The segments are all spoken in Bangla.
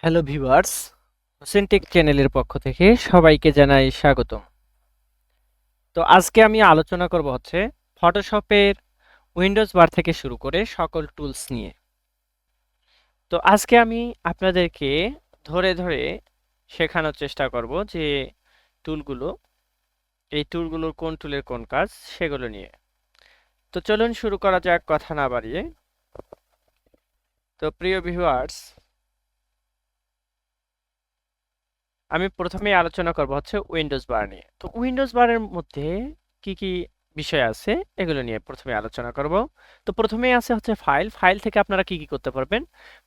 হ্যালো ভিউয়ার্স, হোসেন টেক চ্যানেলের পক্ষ থেকে সবাইকে জানাই স্বাগতম। তো আজকে আমি আলোচনা করব হচ্ছে ফটোশপের উইন্ডোজ বার থেকে শুরু করে সকল টুলস নিয়ে। তো আজকে আমি আপনাদেরকে ধরে ধরে শেখানোর চেষ্টা করব যে টুলগুলো, এই টুলগুলোর কোন টুলের কোন কাজ সেগুলো নিয়ে। তো চলুন শুরু করা যাক কথা না বাড়িয়ে। তো প্রিয় ভিউয়ার্স, আমি প্রথমেই আলোচনা করব হচ্ছে উইন্ডোজ বার নিয়ে। তো উইন্ডোজ বারের মধ্যে কি কি বিষয় আছে এগুলো নিয়ে প্রথমে আলোচনা করব। তো প্রথমেই আছে হচ্ছে ফাইল। ফাইল থেকে আপনারা কি কি করতে পারবেন?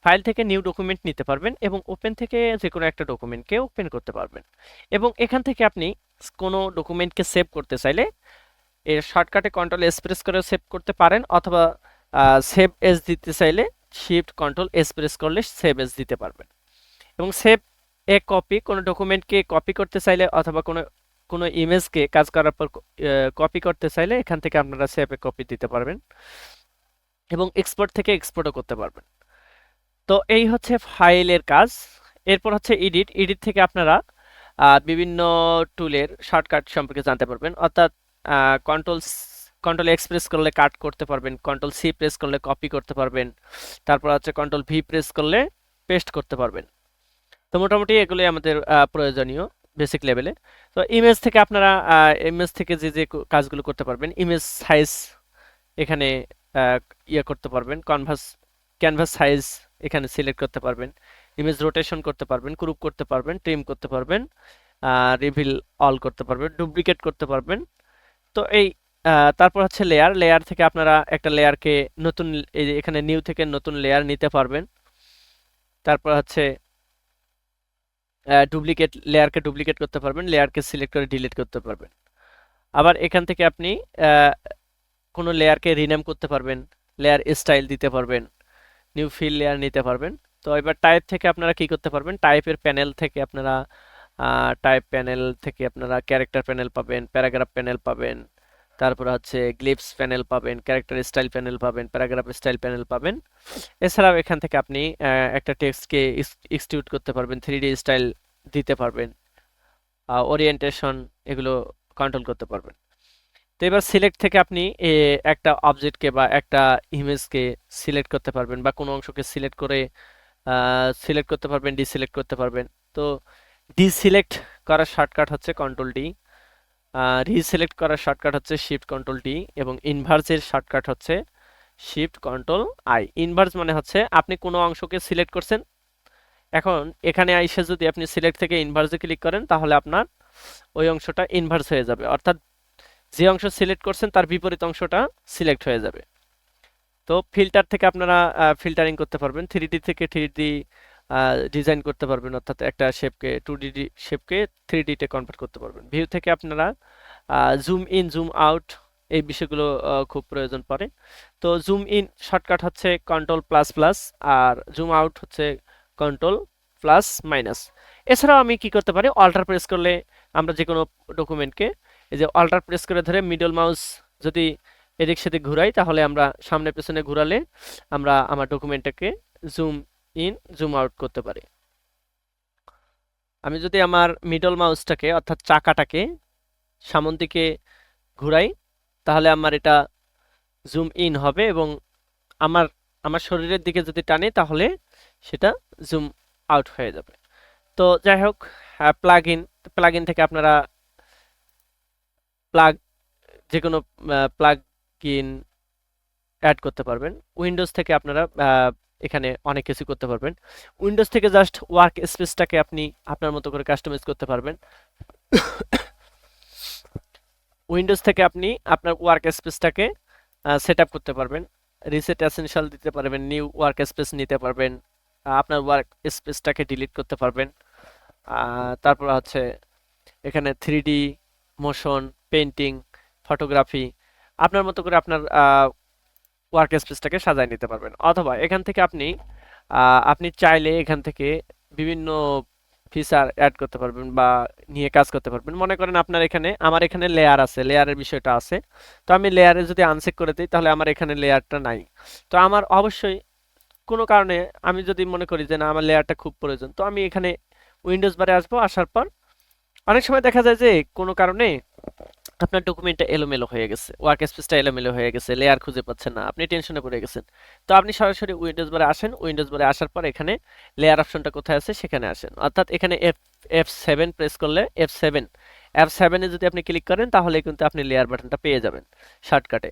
ফাইল থেকে নিউ ডকুমেন্ট নিতে পারবেন এবং ওপেন থেকে যে কোনো একটা ডকুমেন্টকে ওপেন করতে পারবেন। এবং এখান থেকে আপনি কোনো ডকুমেন্টকে সেভ করতে চাইলে এর শর্টকাটে কন্ট্রোল এস প্রেস করে সেভ করতে পারেন, অথবা সেভ এস দিতে চাইলে শিফট কন্ট্রোল এস প্রেস করলে সেভ এস দিতে পারবেন। এবং সেভ এ কপি, কোনো ডকুমেন্টকে কপি করতে চাইলে অথবা কোনো কোনো ইমেজকে কাজ করার পর কপি করতে চাইলে এখান থেকে আপনারা সেভ এ কপি দিতে পারবেন এবং এক্সপোর্ট থেকে এক্সপোর্টও করতে পারবেন। তো এই হচ্ছে ফাইলের কাজ। এরপর হচ্ছে এডিট। এডিট থেকে আপনারা বিভিন্ন টুলের শর্টকাট সম্পর্কে জানতে পারবেন, অর্থাৎ কন্ট্রোল কন্ট্রোল এক্স প্রেস করলে কাট করতে পারবেন, কন্ট্রোল সি প্রেস করলে কপি করতে পারবেন, তারপর হচ্ছে কন্ট্রোল ভি প্রেস করলে পেস্ট করতে পারবেন। তো মোটামুটি এগুলোই আমাদের প্রয়োজনীয় বেসিক লেভেলে। তো ইমেজ থেকে আপনারা ইমেজ থেকে যে যে কাজগুলো করতে পারবেন, ইমেজ সাইজ এখানে আহ, ইয়ে করতে পারবেন, ক্যানভাস সাইজ এখানে সিলেক্ট করতে পারবেন, ইমেজ রোটেশন করতে পারবেন, গ্রুপ করতে পারবেন, ট্রিম করতে পারবেন, রিভিল অল করতে পারবেন, ডুপ্লিকেট করতে পারবেন। তো এই তারপর হচ্ছে লেয়ার। লেয়ার থেকে আপনারা একটা লেয়ারকে নতুন, এই যে এখানে নিউ থেকে নতুন লেয়ার নিতে পারবেন। তারপর হচ্ছে ডুপ্লিকেট লেয়ারকে ডুপ্লিকেট করতে পারবেন, লেয়ারকে সিলেক্ট করে ডিলিট করতে পারবেন। আবার এখান থেকে আপনি আহ, কোনো লেয়ারকে রিনেম করতে পারবেন, লেয়ার স্টাইল দিতে পারবেন, নিউ ফিল লেয়ার নিতে পারবেন। তো এবার টাইপ থেকে আপনারা কি করতে পারবেন? টাইপের প্যানেল থেকে আপনারা টাইপ প্যানেল থেকে আপনারা ক্যারেক্টার প্যানেল পাবেন, প্যারাগ্রাফ প্যানেল পাবেন, তারপর হচ্ছে গ্লিপস প্যানেল পাবেন, ক্যারেক্টার স্টাইল প্যানেল পাবেন, প্যারাগ্রাফ স্টাইল প্যানেল পাবেন। এছাড়াও এখান থেকে আপনি একটা টেক্সটকে এক্সটিউট করতে পারবেন, 3D স্টাইল দিতে পারবেন, ওরিয়েন্টেশন এগুলো কন্ট্রোল করতে পারবেন। তো এবার সিলেক্ট থেকে আপনি একটা অবজেক্টকে বা একটা ইমেজকে সিলেক্ট করতে পারবেন, বা কোনো অংশকে সিলেক্ট করে সিলেক্ট করতে পারবেন, ডিসিলেক্ট করতে পারবেন। তো ডিসিলেক্ট করার শর্টকাট হচ্ছে কন্ট্রোল ডি, রিসিলেক্ট করার শর্টকাট হচ্ছে শিফট কন্ট্রোল ডি, এবং ইনভার্সের শর্টকাট হচ্ছে শিফট কন্ট্রোল আই। ইনভার্স মানে হচ্ছে আপনি কোনো অংশকে সিলেক্ট করছেন, এখন এখানে আইসে যদি আপনি সিলেক্ট থেকে ইনভার্সে ক্লিক করেন তাহলে আপনার ওই অংশটা ইনভার্স হয়ে যাবে, অর্থাৎ যে অংশ সিলেক্ট করছেন তার বিপরীত অংশটা সিলেক্ট হয়ে যাবে। তো ফিল্টার থেকে আপনারা ফিল্টারিং করতে পারবেন, 3D থেকে 3D ডিজাইন করতে পারবেন, অর্থাৎ একটা শেপকে 2D শেপকে 3D তে কনভার্ট করতে পারবেন। ভিউ থেকে আপনারা জুম ইন জুম আউট এই বিষয়গুলো খুব প্রয়োজন পড়ে। তো জুম ইন শর্টকাট হচ্ছে কন্ট্রোল প্লাস প্লাস, আর জুম আউট হচ্ছে কন্ট্রোল প্লাস মাইনাস। এছাড়াও আমি কি করতে পারি? অল্টার প্রেস করলে আমরা যে কোনো ডকুমেন্টকে এই যে অল্টার প্রেস করে ধরে মিডল মাউস যদি এদিক সেদিক ঘুরাই তাহলে আমরা সামনে পেছনে ঘুরালে আমরা আমার ডকুমেন্টটাকে জুম ইন জুম আউট করতে পারি। আমি যদি আমার মিডল মাউসটাকে অর্থাৎ চাকাটাকে সামন দিকে ঘুরাই তাহলে আমার এটা জুম ইন হবে, এবং আমার আমার শরীরের দিকে যদি টানি তাহলে সেটা জুম আউট হয়ে যাবে। তো যাই হোক, প্লাগ ইন থেকে আপনারা প্লাগ যে কোনো প্লাগ ইন অ্যাড করতে পারবেন। উইন্ডোজ থেকে আপনারা এখানে অনেক কিছু করতে পারবেন। উইন্ডোজ থেকে জাস্ট ওয়ার্ক স্পেসটাকে আপনি আপনার মতো করে কাস্টমাইজ করতে পারবেন। উইন্ডোজ থেকে আপনি আপনার ওয়ার্ক স্পেসটাকে সেট আপ করতে পারবেন, রিসেট এসেনশিয়াল দিতে পারবেন, নিউ ওয়ার্ক স্পেস নিতে পারবেন, আপনার ওয়ার্ক স্পেসটাকে ডিলিট করতে পারবেন। তারপর হচ্ছে এখানে 3D মোশন, পেইন্টিং, ফটোগ্রাফি আপনার মতো করে আপনার ওয়ার্ক স্পেসটাকে সাজায় নিতে পারবেন। অথবা এখান থেকে আপনি আপনি চাইলে এখান থেকে বিভিন্ন ফিচার অ্যাড করতে পারবেন বা নিয়ে কাজ করতে পারবেন। মনে করেন আপনার এখানে, আমার এখানে লেয়ার আছে, লেয়ারের বিষয়টা আছে, তো আমি লেয়ারে যদি আনচেক করে দিই তাহলে আমার এখানে লেয়ারটা নাই। তো আমার অবশ্যই কোনো কারণে আমি যদি মনে করি যে না আমার লেয়ারটা খুব প্রয়োজন, তো আমি এখানে উইন্ডোজ বারে আসবো, আসার পর অনেক সময় দেখা যায় যে কোনো কারণে আপনার ডকুমেন্টটা এলোমেলো হয়ে গেছে, ওয়ার্ক স্পেসটা এলোমেলো হয়ে গেছে, লেয়ার খুঁজে পাচ্ছেন না, আপনি টেনশনে পড়ে গেছেন। তো আপনি সরাসরি উইন্ডোজ বারে আসেন, উইন্ডোজ বারে আসার পর এখানে লেয়ার অপশনটা কোথায় আছে সেখানে আসেন, অর্থাৎ এখানে F7 প্রেস করলে F7 এ যদি আপনি ক্লিক করেন তাহলে কিন্তু আপনি লেয়ার বাটনটা পেয়ে যাবেন শর্টকাটে।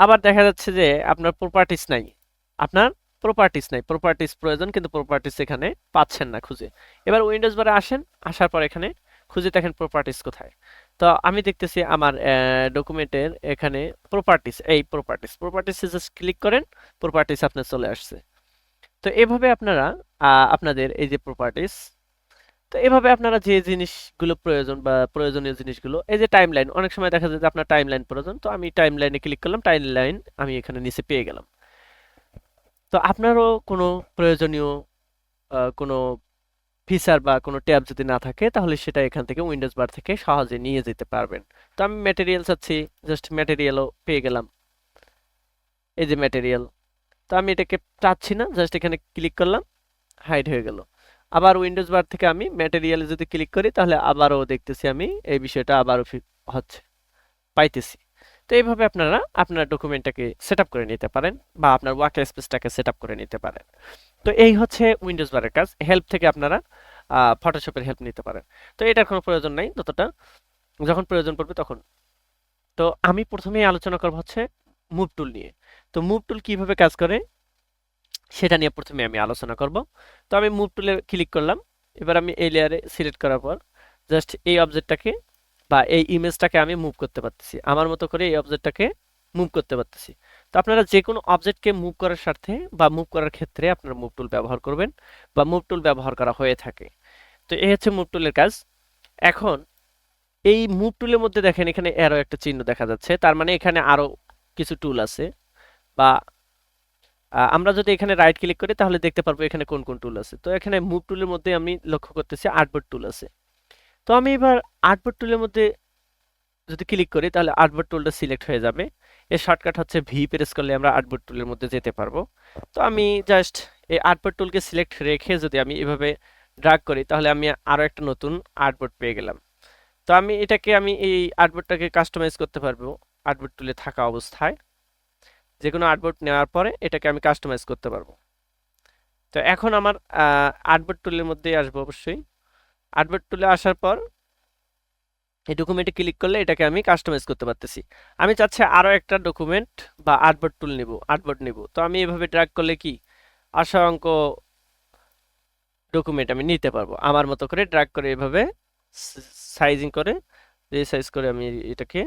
আবার দেখা যাচ্ছে যে আপনার প্রপার্টিস প্রয়োজন, কিন্তু প্রপার্টিস এখানে পাচ্ছেন না খুঁজে। এবার উইন্ডোজ বারে আসেন, আসার পর এখানে খুঁজে দেখেন প্রপার্টিস কোথায়। তো আমি দেখতেছি আমার ডকুমেন্টের এখানে প্রপার্টিসে জাস্ট ক্লিক করেন, প্রপার্টিস আপনার চলে আসছে। তো এভাবে আপনারা আপনাদের এই যে প্রপার্টিস, তো এভাবে আপনারা যে জিনিসগুলো প্রয়োজন বা প্রয়োজনীয় জিনিসগুলো, এই যে টাইমলাইন, অনেক সময় দেখা যায় যে আপনার টাইমলাইন প্রয়োজন, তো আমি টাইমলাইনে ক্লিক করলাম, টাইমলাইন আমি এখানে নিচে পেয়ে গেলাম। তো আপনারও কোনো প্রয়োজনীয় কোনো ফিচার বা কোনো ট্যাব যদি না থাকে তাহলে সেটা এখান থেকে উইন্ডোজ বার থেকে সহজে নিয়ে যেতে পারবেন। তো আমি ম্যাটেরিয়াল চাচ্ছি, জাস্ট ম্যাটেরিয়ালও পেয়ে গেলাম, এই যে ম্যাটেরিয়াল। তো আমি এটাকে চাচ্ছি না, জাস্ট এখানে ক্লিক করলাম, হাইড হয়ে গেল। আবার উইন্ডোজ বার থেকে আমি ম্যাটেরিয়ালে যদি ক্লিক করি তাহলে আবারও দেখতেছি আমি এই বিষয়টা আবারও হচ্ছে, পাইতেছি। তো এইভাবে আপনারা আপনার ডকুমেন্টটাকে সেট আপ করে নিতে পারেন বা আপনার ওয়ার্ক স্পেসটাকে সেট আপ করে নিতে পারেন। তো এই হচ্ছে উইন্ডোজ বারের কাজ। হেল্প থেকে আপনারা ফটোশপের হেল্প নিতে পারেন। তো এটার কোনো প্রয়োজন নাই ততটা, যখন প্রয়োজন পড়বে তখন। তো আমি প্রথমেই আলোচনা করব হচ্ছে মুভ টুল নিয়ে। তো মুভ টুল কিভাবে কাজ করে সেটা নিয়ে প্রথমে আমি আলোচনা করব। তো আমি মুভ টুলে ক্লিক করলাম, এবার আমি এই লেয়ারে সিলেক্ট করার পর জাস্ট এই অবজেক্টটাকে বা এই ইমেজটাকে আমি মুভ করতে পারতেছি, আমার মতো করে এই অবজেক্টটাকে মুভ করতে পারতেছি। তো আপনারা যে কোনো অবজেক্টকে মুভ করার স্বার্থে বা মুভ করার ক্ষেত্রে আপনারা মুভ টুল ব্যবহার করবেন বা মুভ টুল ব্যবহার করা হয়ে থাকে। তো এই হচ্ছে মুভ টুলের কাজ। এখন এই মুভ টুলের মধ্যে দেখেন এখানে অ্যারো একটা চিহ্ন দেখা যাচ্ছে, তার মানে এখানে আরো কিছু টুল আছে। বা আমরা যদি এখানে রাইট ক্লিক করি তাহলে দেখতে পারবো এখানে কোন কোন টুল আছে। তো এখানে মুভ টুলের মধ্যে আমি লক্ষ্য করতেছি আর্টবোর্ড টুল আছে। তো আমি এবার আর্টবোর্ড টুলের মধ্যে যদি ক্লিক করি তাহলে আর্টবোর্ড টুলটা সিলেক্ট হয়ে যাবে। এর শর্টকাট হচ্ছে ভি প্রেস করলে আমরা আর্টবোর্ড টুলের মধ্যে যেতে পারবো। তো আমি জাস্ট এই আর্টবোর্ড টুলকে সিলেক্ট রেখে যদি আমি এভাবে ড্র্যাগ করি তাহলে আমি আরো একটা নতুন আর্টবোর্ড পেয়ে গেলাম। তো আমি এই আর্টবোর্ডটাকে কাস্টমাইজ করতে পারবো আর্টবোর্ড টুলে থাকা অবস্থায়। যে কোনো আর্টবোর্ড নেওয়ার পরে এটাকে আমি কাস্টমাইজ করতে পারবো। তো এখন আমার আর্টবোর্ড টুলের মধ্যেই আসবো অবশ্যই। আর্টবোর্ড টুলে আসার পর এই ডকুমেন্টে ক্লিক করলে এটাকে আমি কাস্টমাইজ করতে পারতেছি। আমি চাচ্ছি আরো একটা ডকুমেন্ট বা আর্টবোর্ড নিব। তো আমি এভাবে ড্র্যাগ করলে কি অসংখ্য ডকুমেন্ট আমি নিতে পারবো, আমার মতো করে ড্র্যাগ করে এভাবে সাইজিং করে রিসাইজ করে আমি এটাকে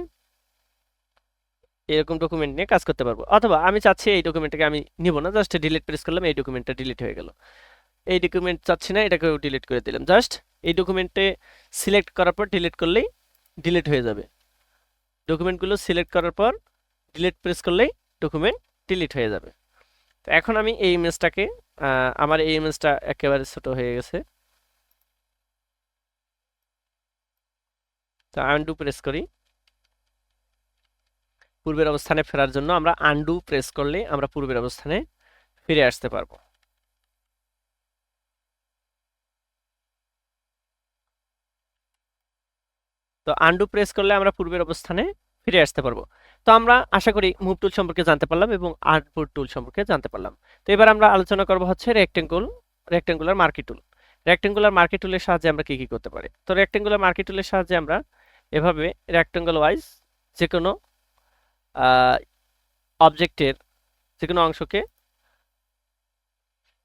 এরকম ডকুমেন্ট নিয়ে কাজ করতে পারবো। অথবা আমি চাচ্ছি এই ডকুমেন্টটাকে আমি নিব না, জাস্ট ডিলিট প্রেস করলাম, এই ডকুমেন্টটা ডিলিট হয়ে গেল। এই ডকুমেন্ট চাচ্ছি না, এটাকেও ডিলিট করে দিলাম। জাস্ট এই ডকুমেন্টে সিলেক্ট করার পর ডিলিট করলেই ডিলিট হয়ে যাবে। ডকুমেন্টগুলো সিলেক্ট করার পর ডিলিট প্রেস করলেই ডকুমেন্ট ডিলিট হয়ে যাবে। তো এখন আমি এই ইমেজটাকে আমার এই ইমেজটা একেবারে ছোট হয়ে গেছে, তো আনডু প্রেস করি। পূর্বের অবস্থানে ফেরার জন্য আমরা আনডু প্রেস করলে আমরা পূর্বের অবস্থানে ফিরে আসতে পারবো। তো আনডু প্রেস করলে আমরা পূর্বের অবস্থানে ফিরে আসতে পারবো। তো আমরা আশা করি মুভ টুল সম্পর্কে জানতে পারলাম এবং আর্টবোর্ড টুল সম্পর্কে জানতে পারলাম। তো এবার আমরা আলোচনা করব হচ্ছে রেক্টেঙ্গুলার মার্কি টুল। রেক্টেঙ্গুলার মার্কি টুলের সাহায্যে আমরা কি কি করতে পারি? তো রেক্টেঙ্গুলার মার্কি টুলের সাহায্যে আমরা এভাবে রেক্টেঙ্গল ওয়াইজ যে কোনো অবজেক্টের যে কোনো অংশকে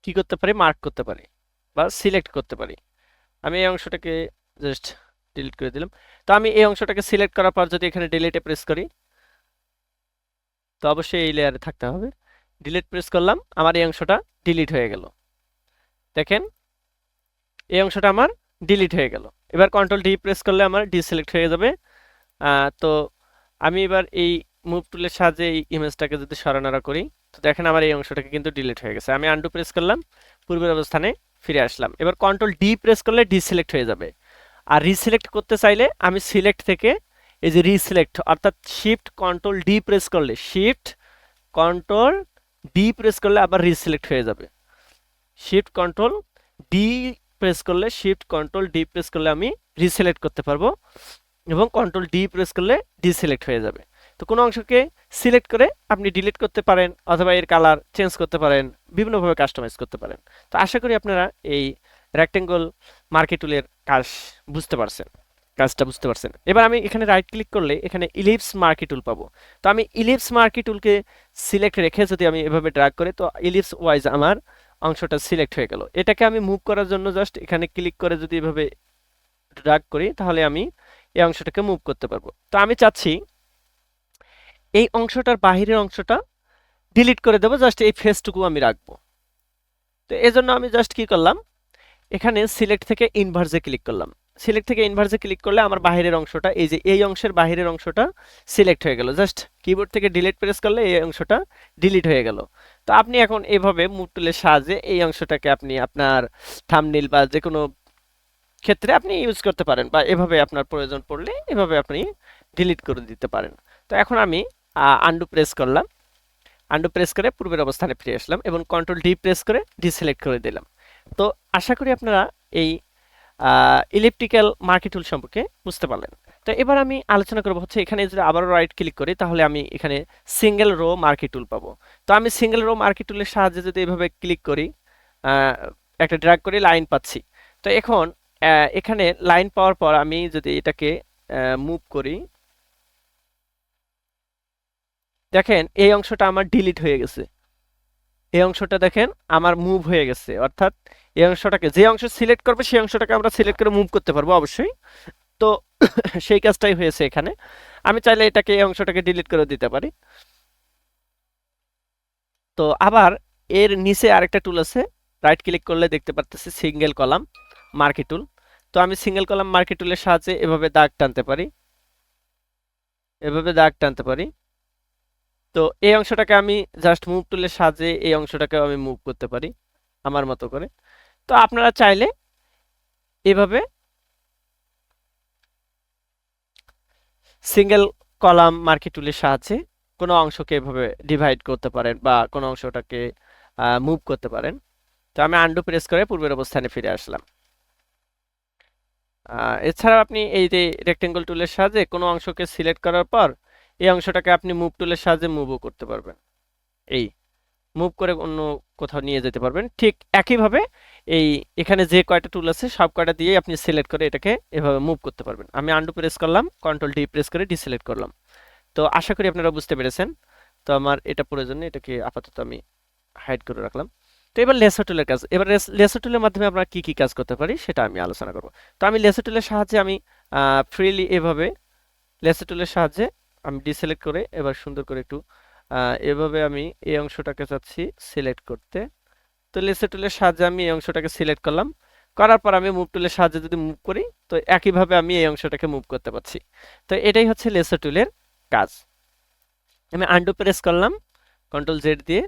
কি করতে পারি, মার্ক করতে পারি বা সিলেক্ট করতে পারি। আমি এই অংশটাকে জাস্ট ডিলিট করে দিলাম। তো আমি এই অংশটাকে সিলেক্ট করার পর যদি এখানে ডিলিটে প্রেস করি, তো অবশ্যই এই লেয়ারে থাকতে হবে। ডিলিট প্রেস করলাম, আমার এই অংশটা ডিলিট হয়ে গেল। দেখেন এই অংশটা আমার ডিলিট হয়ে গেল। এবার কন্ট্রোল ডি প্রেস করলে আমার ডিসিলেক্ট হয়ে যাবে। তো আমি এবার এই মুভ টুলের সাহায্যে এই ইমেজটাকে যদি সরানোরা করি, তো দেখেন আমার এই অংশটাকে কিন্তু ডিলিট হয়ে গেছে। আমি আনডু প্রেস করলাম, পূর্বের অবস্থানে ফিরে আসলাম। এবার কন্ট্রোল ডি প্রেস করলে ডিসিলেক্ট হয়ে যাবে। আর রিসিলেক্ট করতে চাইলে আমি সিলেক্ট থেকে এই যে রিসিলেক্ট অর্থাৎ শিফট কন্ট্রোল ডি প্রেস করলে, শিফট কন্ট্রোল ডি প্রেস করলে আবার রিসিলেক্ট হয়ে যাবে। শিফট কন্ট্রোল ডি প্রেস করলে, শিফট কন্ট্রোল ডি প্রেস করলে আমি রিসিলেক্ট করতে পারবো, এবং কন্ট্রোল ডি প্রেস করলে ডিসিলেক্ট হয়ে যাবে। তো কোনো অংশকে সিলেক্ট করে আপনি ডিলিট করতে পারেন, অথবা এর কালার চেঞ্জ করতে পারেন, বিভিন্নভাবে কাস্টমাইজ করতে পারেন। তো আশা করি আপনারা এই রেক্টেঙ্গল মার্কি টুলের কাজটা বুঝতে পারছেন। এবার আমি এখানে রাইট ক্লিক করলে এখানে ইলিপস মার্কি টুল পাবো। তো আমি ইলিপস মার্কি টুলকে সিলেক্ট রেখে যদি আমি এভাবে ড্র্যাগ করি, তো ইলিপস ওয়াইজ আমার অংশটা সিলেক্ট হয়ে গেল। এটাকে আমি মুভ করার জন্য জাস্ট এখানে ক্লিক করে যদি এভাবে ড্র্যাগ করি, তাহলে আমি এই অংশটাকে মুভ করতে পারবো। তো আমি চাচ্ছি এই অংশটার বাহিরের অংশটা ডিলিট করে দেবো, জাস্ট এই ফেসটুকু আমি রাখবো। তো এজন্য আমি জাস্ট কি করলাম, এখানে সিলেক্ট থেকে ইনভার্সে ক্লিক করলাম। সিলেক্ট থেকে ইনভার্সে ক্লিক করলে আমার বাহিরের অংশটা, এই যে এই অংশের বাহিরের অংশটা সিলেক্ট হয়ে গেল। জাস্ট কিবোর্ড থেকে ডিলিট প্রেস করলে এই অংশটা ডিলিট হয়ে গেল। তো আপনি এখন এভাবে মুভ টুলের সাহায্যে এই অংশটাকে আপনি আপনার থাম্বনেইল বা যে কোনো ক্ষেত্রে আপনি ইউজ করতে পারেন, বা এভাবে আপনার প্রয়োজন পড়লে এভাবে আপনি ডিলিট করে দিতে পারেন। তো এখন আমি আন্ডু প্রেস করলাম, আন্ডু প্রেস করে পূর্বের অবস্থানে ফিরে আসলাম, এবং কন্ট্রোল ডি প্রেস করে ডিসিলেক্ট করে দিলাম। তো আশা করি আপনারা এই ইলিপ্টিক্যাল মার্কি টুল সম্পর্কে বুঝতে পারলেন। তো এবার আমি আলোচনা করবো হচ্ছে, এখানে যদি আবারও রাইট ক্লিক করি, তাহলে আমি এখানে সিঙ্গেল রো মার্কি টুল পাবো। তো আমি সিঙ্গেল রো মার্কি টুলের সাহায্যে যদি এভাবে ক্লিক করি, একটা ড্র্যাগ করে লাইন পাচ্ছি। তো এখন এখানে লাইন পাওয়ার পর আমি যদি এটাকে মুভ করি, দেখেন এই অংশটা আমার ডিলিট হয়ে গেছে। এই অংশটা দেখেন আমার মুভ হয়ে গেছে, অর্থাৎ এই অংশটাকে, যে অংশ সিলেক্ট করবে সেই অংশটাকে আমরা সিলেক্ট করে মুভ করতে পারবো অবশ্যই। তো সেই কাজটাই হয়েছে এখানে। আমি চাইলে এটাকে, এই অংশটাকে ডিলিট করে দিতে পারি। তো আবার এর নিচে আরেকটা টুল আছে, রাইট ক্লিক করলে দেখতে পারতেছি সিঙ্গেল কলাম মার্কি টুল। তো আমি সিঙ্গেল কলাম মার্কি টুলের সাহায্যে এভাবে দাগ টানতে পারি, এভাবে দাগ টানতে পারি। তো এই অংশটাকে আমি জাস্ট মুভ টুলের সাহায্যে এই অংশটাকে আমি মুভ করতে পারি আমার মতো করে। তো আপনারা চাইলে এভাবে সিঙ্গেল কলাম মার্কি টুলের সাহায্যে কোনো অংশকে এভাবে ডিভাইড করতে পারেন, বা কোনো অংশটাকে মুভ করতে পারেন। তো আমি আন্ডু প্রেস করে পূর্বের অবস্থানে ফিরে আসলাম। এছাড়াও আপনি এই যে রেক্টেঙ্গল টুলের সাহায্যে কোনো অংশকে সিলেক্ট করার পর এই অংশটাকে আপনি মুভ টুলের সাহায্যে মুভও করতে পারবেন, এই মুভ করে অন্য কোথাও নিয়ে যেতে পারবেন। ঠিক একইভাবে এই এখানে যে কয়টা টুল আছে সব কয়টা দিয়ে আপনি সিলেক্ট করে এটাকে এভাবে মুভ করতে পারবেন। আমি আন্ডু প্রেস করলাম, কন্ট্রোল ডি প্রেস করে ডিসিলেক্ট করলাম। তো আশা করি আপনারা বুঝতে পেরেছেন। তো আমার এটা প্রয়োজন নেই, এটাকে আপাতত আমি হাইড করে রাখলাম। তো এবার লেসো টুলের কাজ, এবার লেসো টুলের মাধ্যমে আমরা কি কি কাজ করতে পারি সেটা আমি আলোচনা করব। তো আমি লেসো টুলের সাহায্যে আমি ফ্রিলি এভাবে লেসো টুলের সাহায্যে আমি ডিসিলেক্ট করে এবার সুন্দর করে একটু এভাবে আমি এই অংশটাকে চাচ্ছি সিলেক্ট করতে। তো লেসো টুলের সাহায্যে আমি এই অংশটাকে সিলেক্ট করলাম, করার পর আমি মুভ টুলের সাহায্যে যদি মুভ করি, তো একইভাবে আমি এই অংশটাকে মুভ করতে পারছি। তো এটাই হচ্ছে লেসো টুলের কাজ। আমি আন্ডু প্রেস করলাম, কন্ট্রোল জেড দিয়ে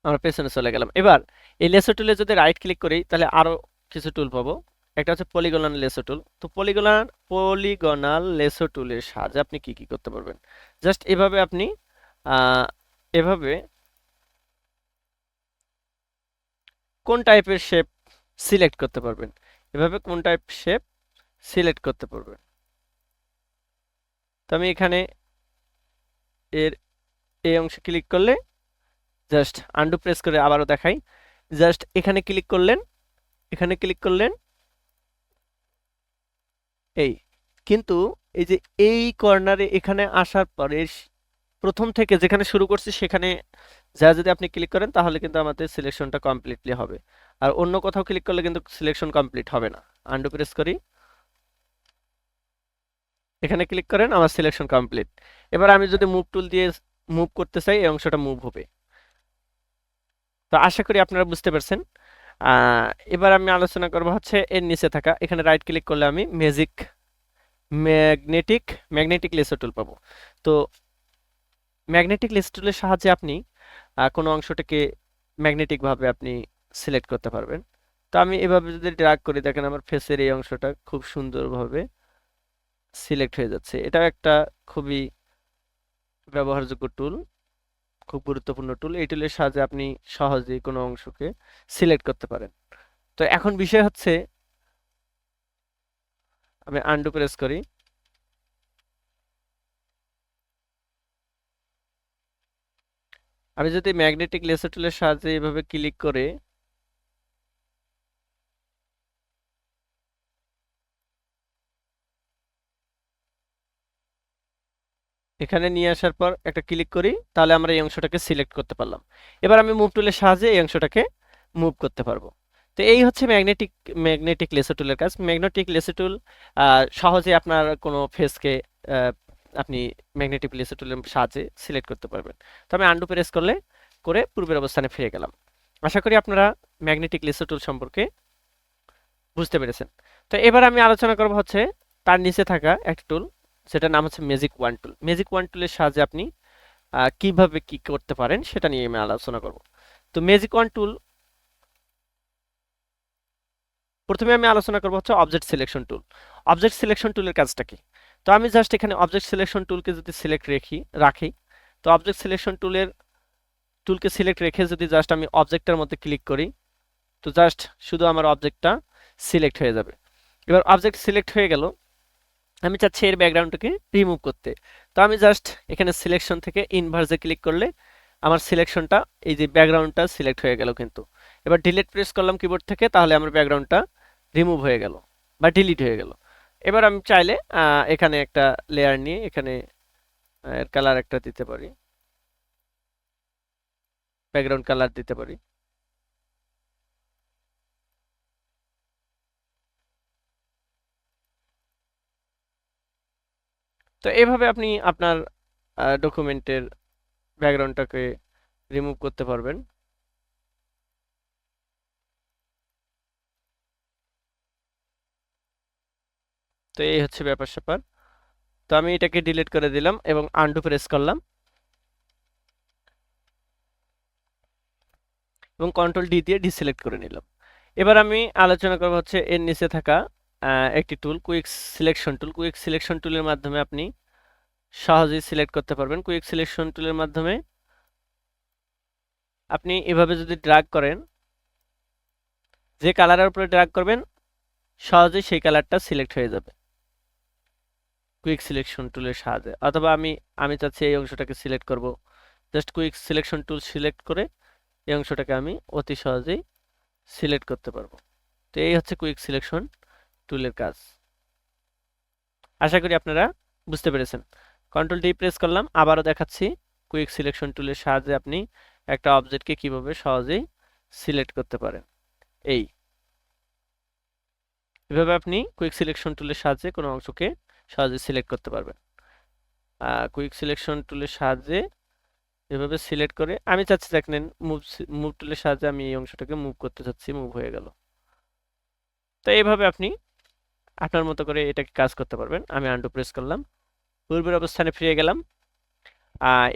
আমরা পেছনে চলে গেলাম। এবার এই লেসো টুলে যদি রাইট ক্লিক করি, তাহলে আরো কিছু টুল পাবো। একটা হচ্ছে পলিগনাল লেসো টুল। তো পলিগনাল লেসো টুলের সাহায্যে আপনি কি কি করতে পারবেন, জাস্ট এভাবে আপনি এভাবে কোন টাইপের শেপ সিলেক্ট করতে পারবেন, এভাবে কোন টাইপ শেপ সিলেক্ট করতে পারবেন। তো আমি এখানে এর এই অংশে ক্লিক করলে, জাস্ট আন্ডু প্রেস করে আবারও দেখাই, জাস্ট এখানে ক্লিক করলেন, এখানে ক্লিক করলেন, এই কিন্তু এই যে এই কর্নারে এখানে আসার পরে প্রথম থেকে যেখানে শুরু করছি সেখানে যা যদি আপনি ক্লিক করেন, তাহলে কিন্তু আমাদের সিলেকশনটা কমপ্লিটলি হবে। আর অন্য কোথাও ক্লিক করলে কিন্তু সিলেকশন কমপ্লিট হবে না। আন্ডু প্রেস করি, এখানে ক্লিক করেন, আমার সিলেকশন কমপ্লিট। এবার আমি যদি মুভ টুল দিয়ে মুভ করতে চাই, এই অংশটা মুভ হবে। তো আশা করি আপনারা বুঝতে পারছেন। এবার আমি আলোচনা করব হচ্ছে এর নিচে থাকা, এখানে রাইট ক্লিক করলে আমি ম্যাগনেটিক লেসো টুল পাবো। তো ম্যাগনেটিক লেসো টুলের সাহায্যে আপনি কোনো অংশটাকে ম্যাগনেটিক ভাবে আপনি সিলেক্ট করতে পারবেন। তো আমি এভাবে যদি ড্র্যাগ করি, দেখেন আমার ফেসের এই অংশটা খুব সুন্দরভাবে সিলেক্ট হয়ে যাচ্ছে। এটাও একটা খুবই ব্যবহারযোগ্য টুল, খুব গুরুত্বপূর্ণ টুল। এই টুলের সাহায্যে আপনি সহজেই কোনো অংশকে সিলেক্ট করতে পারেন। তো এখন বিষয় হচ্ছে, আমি আনডু প্রেস করি। আমি যদি ম্যাগনেটিক লেসার টুলের সাহায্যে এভাবে ক্লিক করে এখানে নিয়ে আসার পর একটা ক্লিক করি, তাহলে আমরা এই অংশটাকে সিলেক্ট করতে পারলাম। এবার আমি মুভ টুলের সাহায্যে এই অংশটাকে মুভ করতে পারবো। তো এই হচ্ছে ম্যাগনেটিক লেসার টুলের কাজ। ম্যাগনেটিক লেসার টুল সহজে আপনার কোনো ফেসকে আপনি ম্যাগনেটিক লেসার টুলের সাহায্যে সিলেক্ট করতে পারবেন। তো আমি আনডু প্রেস করে পূর্বের অবস্থানে ফিরে গেলাম। আশা করি আপনারা ম্যাগনেটিক লেসার টুল সম্পর্কে বুঝতে পেরেছেন। তো এবার আমি আলোচনা করব হচ্ছে তার নিচে থাকা একটা টুল, সেটার নাম হচ্ছে ম্যাজিক ওয়ান টুল। ম্যাজিক ওয়ান টুলের সাহায্যে আপনি কিভাবে কি করতে পারেন সেটা নিয়ে আমি আলোচনা করব। তো ম্যাজিক ওয়ান টুল, প্রথমে আমি আলোচনা করব হচ্ছে object selection tool. Object selection টুলের কাজটা কি? তো আমি জাস্ট এখানে অবজেক্ট সিলেকশন টুলকে যদি সিলেক্ট রাখি, তো অবজেক্ট সিলেকশন টুলকে সিলেক্ট রেখে যদি জাস্ট আমি অবজেক্টের মধ্যে ক্লিক করি, তো জাস্ট শুধু আমার অবজেক্টটা সিলেক্ট হয়ে যাবে। এবার অবজেক্ট সিলেক্ট হয়ে গেল, আমি চাচ্ছি এর ব্যাকগ্রাউন্ডটাকে রিমুভ করতে। তো আমি জাস্ট এখানে সিলেকশন থেকে ইনভার্সে ক্লিক করলে আমার সিলেকশনটা, এই যে ব্যাকগ্রাউন্ডটা সিলেক্ট হয়ে গেল কিন্তু। এবার ডিলিট প্রেস করলাম কিবোর্ড থেকে, তাহলে আমার ব্যাকগ্রাউন্ডটা রিমুভ হয়ে গেল বা ডিলিট হয়ে গেল। এবার আমি চাইলে এখানে একটা লেয়ার নিয়ে এখানে এর কালার একটা দিতে পারি, ব্যাকগ্রাউন্ড কালার দিতে পারি। তো এভাবে আপনি আপনার ডকুমেন্টের ব্যাকগ্রাউন্ডটাকে রিমুভ করতে পারবেন। তো এই হচ্ছে ব্যাপার স্যাপার। তো আমি এটাকে ডিলিট করে দিলাম এবং আনডু প্রেস করলাম এবং কন্ট্রোল ডি দিয়ে ডিসিলেক্ট করে নিলাম। এবার আমি আলোচনা করব হচ্ছে এর নিচে থাকা একটি tool, quick selection tool. Quick selection টুলের মাধ্যমে আপনি সহজেই সিলেক্ট করতে পারবেন। কুইক সিলেকশন টুলের মাধ্যমে আপনি এভাবে যদি ড্র্যাগ করেন, যে কালারের উপরে ড্র্যাগ করবেন সহজেই সেই কালারটা সিলেক্ট হয়ে যাবে কুইক সিলেকশন টুলের সাহায্যে। অথবা আমি চাচ্ছি এই অংশটাকে সিলেক্ট করব, just quick selection tool select করে এই অংশটাকে আমি অতি সহজেই সিলেক্ট করতে পারবো। তো এই হচ্ছে কুইক সিলেকশন টুলের কাজ। আশা করি আপনারা বুঝতে পেরেছেন। কন্ট্রোল ডি প্রেস করলাম, আবারও দেখাচ্ছি কুইক সিলেকশন টুলের সাহায্যে আপনি একটা অবজেক্টকে কিভাবে সহজেই সিলেক্ট করতে পারেন। এভাবে আপনি কুইক সিলেকশন টুলের সাহায্যে কোনো অংশকে সহজে সিলেক্ট করতে পারবেন। কুইক সিলেকশন টুলের সাহায্যে এভাবে সিলেক্ট করে আমি চাচ্ছি দেখেন মুভ টুলের সাহায্যে আমি এই অংশটাকে মুভ করতে চাচ্ছি, মুভ হয়ে গেল। তো এইভাবে আপনি আপনার মতো করে এটাকে কাজ করতে পারবেন। আমি আনডু প্রেস করলাম, পূর্বের অবস্থানে ফিরে গেলাম।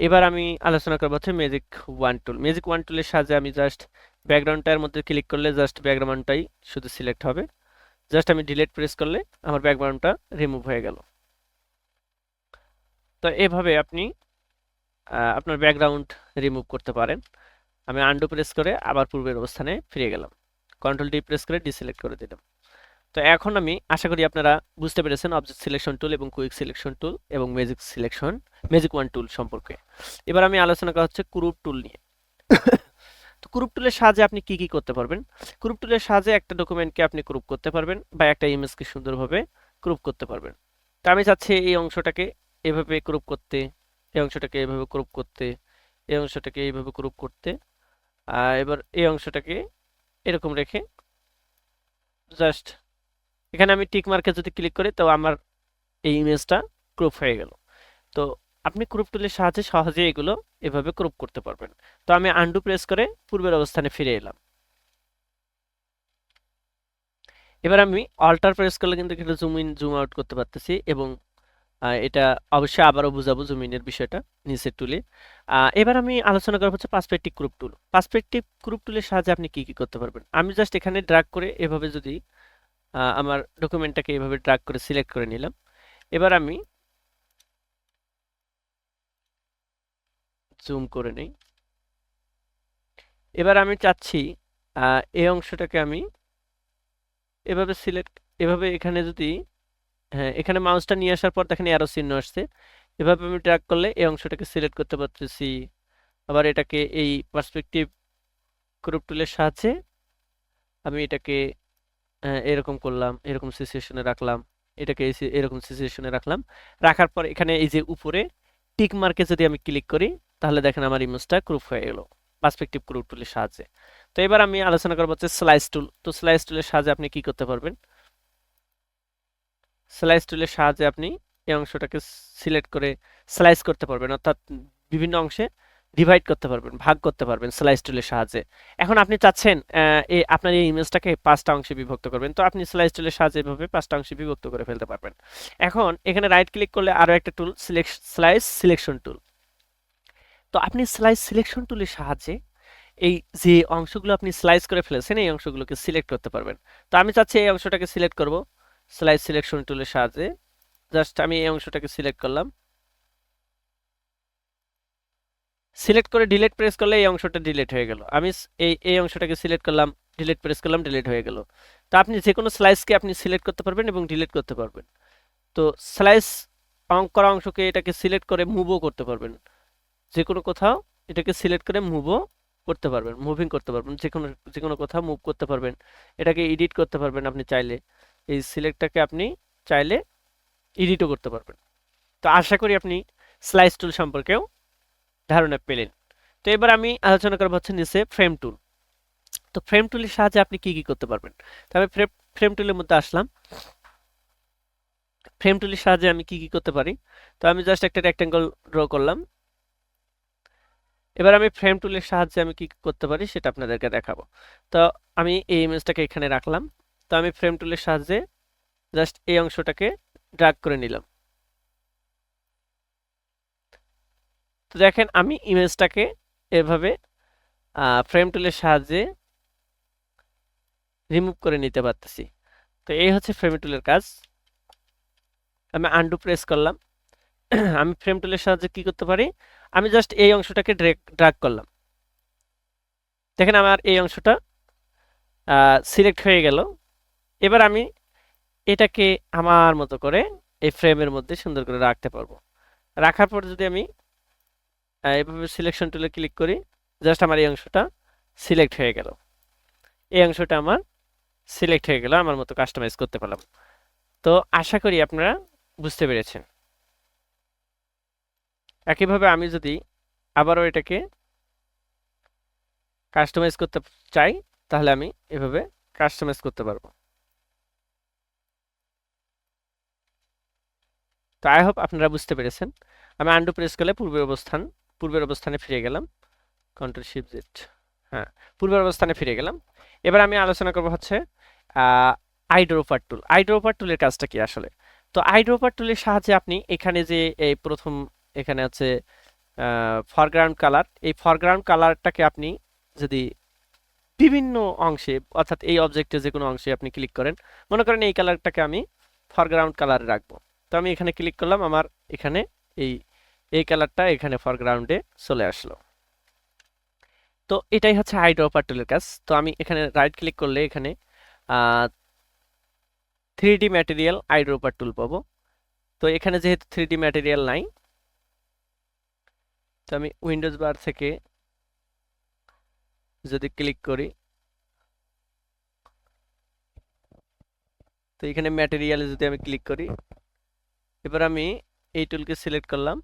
এবার আমি আলোচনা করবো হচ্ছে ম্যাজিক ওয়ান টুল। ম্যাজিক ওয়ান টুলের সাহায্যে আমি জাস্ট ব্যাকগ্রাউন্ডটার মধ্যে ক্লিক করলে জাস্ট ব্যাকগ্রাউন্ডটাই শুধু সিলেক্ট হবে। জাস্ট আমি ডিলিট প্রেস করলে আমার ব্যাকগ্রাউন্ডটা রিমুভ হয়ে গেল। তো এভাবে আপনি আপনার ব্যাকগ্রাউন্ড রিমুভ করতে পারেন। আমি আনডু প্রেস করে আবার পূর্বের অবস্থানে ফিরে গেলাম, কন্ট্রোল ডি প্রেস করে ডিসিলেক্ট করে দিলাম। তো এখন আমি আশা করি আপনারা বুঝতে পেরেছেন অবজেক্ট সিলেকশন টুল এবং কুইক সিলেকশন টুল এবং ম্যাজিক ওয়ান টুল সম্পর্কে। এবার আমি আলোচনা করা হচ্ছে ক্রুপ টুল নিয়ে। তো ক্রুপ টুলের সাহায্যে আপনি কি কি করতে পারবেন? ক্রুপ টুলের সাহায্যে একটা ডকুমেন্টকে আপনি ক্রুপ করতে পারবেন বা একটা ইমেজকে সুন্দরভাবে ক্রুপ করতে পারবেন। তো আমি চাচ্ছি এই অংশটাকে এভাবে ক্রুপ করতে, এই অংশটাকে এভাবে ক্রুপ করতে, এই অংশটাকে এইভাবে ক্রুপ করতে, এবার এই অংশটাকে এরকম রেখে জাস্ট এখানে আমি টিক মার্কে যদি ক্লিক করি তো আমার এই ইমেজটা ক্রপ হয়ে গেল। তো আপনি ক্রপ টুলের সাহায্যে সহজে এগুলো এভাবে ক্রপ করতে পারবেন। তো আমি আনডু প্রেস করে পূর্বের অবস্থানে ফিরে এলাম। এবার আমি অল্টার প্রেস করলে কিন্তু এখানে জুম ইন জুম আউট করতে পারতেছি এবং এটা অবশ্যই আবারও বুঝাবো জুম ইনের বিষয়টা নিচের টুলে। এবার আমি আলোচনা করবো হচ্ছে পার্সপেক্টিভ ক্রপ টুল। পার্সপেক্টিভ ক্রপ টুলের সাহায্যে আপনি কি কি করতে পারবেন? আমি জাস্ট এখানে ড্র্যাগ করে এভাবে যদি আমার ডকুমেন্টটাকে এভাবে ড্র্যাগ করে সিলেক্ট করে নিলাম। এবার আমি জুম করে নেই। এবার আমি চাচ্ছি এই অংশটাকে আমি এভাবে সিলেক্ট, এভাবে এখানে যদি, হ্যাঁ এখানে মাউসটা নিয়ে আসার পর দেখেন অ্যারো চিহ্ন আসছে, এভাবে আমি ড্র্যাগ করলে এই অংশটাকে সিলেক্ট করতে পারতেছি। আবার এটাকে এই পার্সপেক্টিভ ক্রপ টুলের সাহায্যে আমি এটাকে এরকম করলাম, এরকম সিচুয়েশনে রাখলাম, এটাকে এরকম সিচুয়েশনে রাখলাম। রাখার পর এখানে এই যে উপরে টিক মার্কে যদি আমি ক্লিক করি তাহলে দেখেন আমার ইমেজটা ক্রপ হয়ে গেল পার্সপেক্টিভ ক্রপ টুলের সাহায্যে। তো এবার আমি আলোচনা করবো হচ্ছে স্লাইস টুল। তো স্লাইস টুলের সাহায্যে আপনি কি করতে পারবেন? স্লাইস টুলের সাহায্যে আপনি এই অংশটাকে সিলেক্ট করে স্লাইস করতে পারবেন, অর্থাৎ বিভিন্ন অংশে ডিভাইড করতে পারবেন, ভাগ করতে পারবেন স্লাইস টুলের সাহায্যে। এখন আপনি চাচ্ছেন আপনার এই ইমেজটাকে 5টা অংশে বিভক্ত করবেন, তো আপনি স্লাইস টুলের সাহায্যে এভাবে 5টা অংশে বিভক্ত করে ফেলতে পারবেন। এখন এখানে রাইট ক্লিক করলে আরো একটা টুল, স্লাইস সিলেকশন টুল। তো আপনি স্লাইস সিলেকশন টুলের সাহায্যে এই যে অংশগুলো আপনি স্লাইস করে ফেলেছেন এই অংশগুলোকে সিলেক্ট করতে পারবেন। তো আমি চাচ্ছি এই অংশটাকে সিলেক্ট করব স্লাইস সিলেকশন টুলের সাহায্যে। জাস্ট আমি এই অংশটাকে সিলেক্ট করলাম, সিলেক্ট করে ডিলিট প্রেস করলে এই অংশটা ডিলিট হয়ে গেল। আমি এই অংশটাকে সিলেক্ট করলাম, ডিলিট প্রেস করলাম, ডিলিট হয়ে গেল। তো আপনি যে কোনো স্লাইসকে আপনি সিলেক্ট করতে পারবেন এবং ডিলিট করতে পারবেন। তো স্লাইস করা অংশকে এটাকে সিলেক্ট করে মুভও করতে পারবেন, যে কোনো কোথাও এটাকে সিলেক্ট করে মুভও করতে পারবেন, মুভিং করতে পারবেন, যে কোনো কোথাও মুভ করতে পারবেন। এটাকে এডিট করতে পারবেন আপনি চাইলে, এই সিলেক্টটাকে আপনি চাইলে এডিটও করতে পারবেন। তো আশা করি আপনি স্লাইস টুল সম্পর্কেও ধারণা পেলেন। তো এবার আমি আলোচনা করবো হচ্ছে নিচে ফ্রেম টুল। তো ফ্রেম টুলের সাহায্যে আপনি কি কি করতে পারবেন? তবে ফ্রেম টুলের মধ্যে আসলাম। ফ্রেম টুলের সাহায্যে আমি কি কি করতে পারি? তো আমি জাস্ট একটা রেক্টেঙ্গল ড্র করলাম। এবার আমি ফ্রেম টুলের সাহায্যে আমি কি করতে পারি সেটা আপনাদেরকে দেখাবো। তো আমি এই ইমেজটাকে এখানে রাখলাম। তো আমি ফ্রেম টুলের সাহায্যে জাস্ট এই অংশটাকে ড্র্যাগ করে নিলাম। তো দেখেন আমি ইমেজটাকে এভাবে ফ্রেম টুলের সাহায্যে রিমুভ করে নিতে পারতেছি। তো এই হচ্ছে ফ্রেম টুলের কাজ। আমি আনডু প্রেস করলাম। আমি ফ্রেম টুলের সাহায্যে কি করতে পারি? আমি জাস্ট এই অংশটাকে ড্র্যাগ করলাম, দেখেন আমার এই অংশটা সিলেক্ট হয়ে গেল। এবার আমি এটাকে আমার মতো করে এই ফ্রেমের মধ্যে সুন্দর করে রাখতে পারবো। রাখার পর যদি আমি এভাবে সিলেকশন টুলে ক্লিক করি, জাস্ট আমার এই অংশটা সিলেক্ট হয়ে গেল, এই অংশটা আমার সিলেক্ট হয়ে গেল, আমার মতো কাস্টমাইজ করতে পারলাম। তো আশা করি আপনারা বুঝতে পেরেছেন। একইভাবে আমি যদি আবারও এটাকে কাস্টমাইজ করতে চাই তাহলে আমি এভাবে কাস্টমাইজ করতে পারবো। তো আই হোপ আপনারা বুঝতে পেরেছেন। আমি আন্ডু প্রেস করলে পূর্বের অবস্থানে ফিরে গেলাম, কন্ট্রোল শিফট জেড, হ্যাঁ পূর্বের অবস্থানে ফিরে গেলাম। এবার আমি আলোচনা করব হচ্ছে আইড্রপার টুল। আইড্রপার টুলের কাজটা কি আসলে? তো আইড্রপার টুলের সাহায্যে আপনি এখানে যে এই প্রথম এখানে আছে ফরগ্রাউন্ড কালার, এই ফরগ্রাউন্ড কালারটাকে আপনি যদি বিভিন্ন অংশে, অর্থাৎ এই অবজেক্টে যে কোনো অংশে আপনি ক্লিক করেন, মনে করেন এই কালারটাকে আমি ফরগ্রাউন্ড কালারে রাখবো। তো আমি এখানে ক্লিক করলাম, আমার এখানে এই এই কালারটা এখানে ফরগ্রাউন্ডে চলে আসলো। তো এটাই হচ্ছে আইড্রপার টুলের কাজ। তো আমি এখানে রাইট ক্লিক করলে এখানে 3D ম্যাটেরিয়াল আইড্রপার টুল পাবো। তো এখানে যেহেতু 3D ম্যাটেরিয়াল নাই, তো আমি উইন্ডোজ বার থেকে যদি ক্লিক করি, তো এখানে ম্যাটেরিয়ালে যদি আমি ক্লিক করি, এবার আমি এই টুলকে সিলেক্ট করলাম।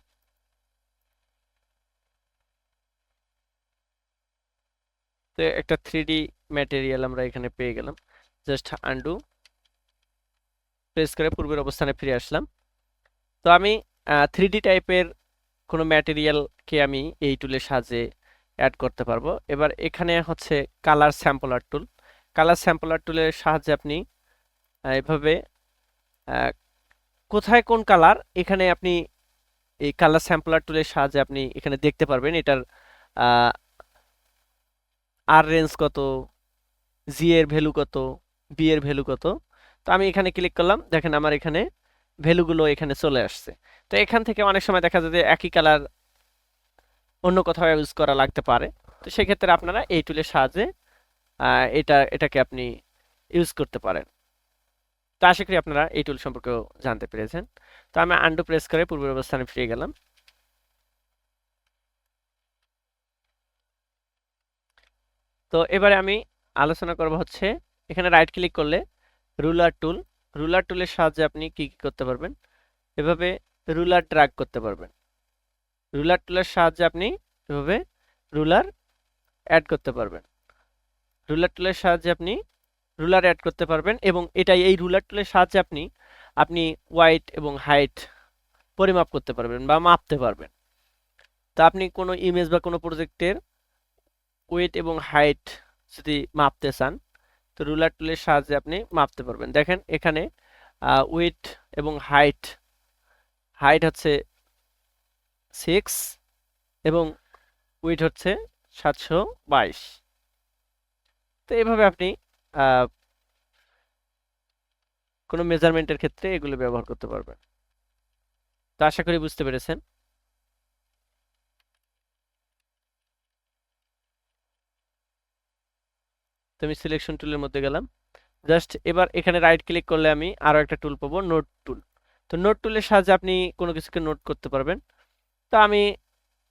তো একটা 3D ম্যাটেরিয়াল আমরা এখানে পেয়ে গেলাম। জাস্ট আনডু প্রেস করে পূর্বের অবস্থানে ফিরে আসলাম। তো আমি 3D টাইপের কোনো ম্যাটেরিয়ালকে আমি এই টুলের সাহায্যে অ্যাড করতে পারবো। এবার এখানে হচ্ছে কালার স্যাম্পলার টুল। কালার স্যাম্পলার টুলের সাহায্যে আপনি এভাবে কোথায় কোন কালার, এখানে আপনি এই কালার স্যাম্পলার টুলের সাহায্যে আপনি এখানে দেখতে পারবেন এটার আর রেঞ্জ কত, জি এর ভ্যালু কত, বি এর ভ্যালু কত। তো আমি এখানে ক্লিক করলাম, দেখেন আমার এখানে ভ্যালুগুলো এখানে চলে আসছে। তো এখান থেকে অনেক সময় দেখা যায় যে একই কালার অন্য কোথাও ইউজ করা লাগতে পারে, তো সেক্ষেত্রে আপনারা এই টুলের সাহায্যে এটাকে আপনি ইউজ করতে পারেন। তো আশা করি আপনারা এই টুল সম্পর্কেও জানতে পেরেছেন। তো আমি আন্ডু প্রেস করে পূর্বের অবস্থানে ফিরে গেলাম। তো এবারে আমি আলোচনা করব হচ্ছে এখানে রাইট ক্লিক করলে রুলার টুল, রুলার টুলের সাহায্যে আপনি কি কি করতে পারবেন, এভাবে রুলার ড্র্যাগ করতে পারবেন। রুলার টুলের সাহায্যে আপনি এভাবে রুলার অ্যাড করতে পারবেন। রুলার টুলের সাহায্যে আপনি রুলার অ্যাড করতে পারবেন এবং এই রুলার টুলের সাহায্যে আপনি আপনি ওয়াইড এবং হাইট পরিমাপ করতে পারবেন বা মাপতে পারবেন। তা আপনি কোনো ইমেজ বা কোনো প্রজেক্টের ওয়েট এবং হাইট যদি মাপতে চান তো রুলার টুলের সাহায্যে আপনি মাপতে পারবেন। দেখেন এখানে ওয়েট এবং হাইট হচ্ছে 6 এবং ওয়েট হচ্ছে 722। তো এইভাবে আপনি কোনো মেজারমেন্টের ক্ষেত্রে এগুলো ব্যবহার করতে পারবেন। তো আশা করি বুঝতে পেরেছেন। তো আমি সিলেকশন টুলের মধ্যে গেলাম, জাস্ট এবার এখানে রাইট ক্লিক করলে আমি আরো একটা টুল পাবো, নোট টুল। তো নোট টুলের সাহায্যে আপনি কোনো কিছুকে নোট করতে পারবেন। তো আমি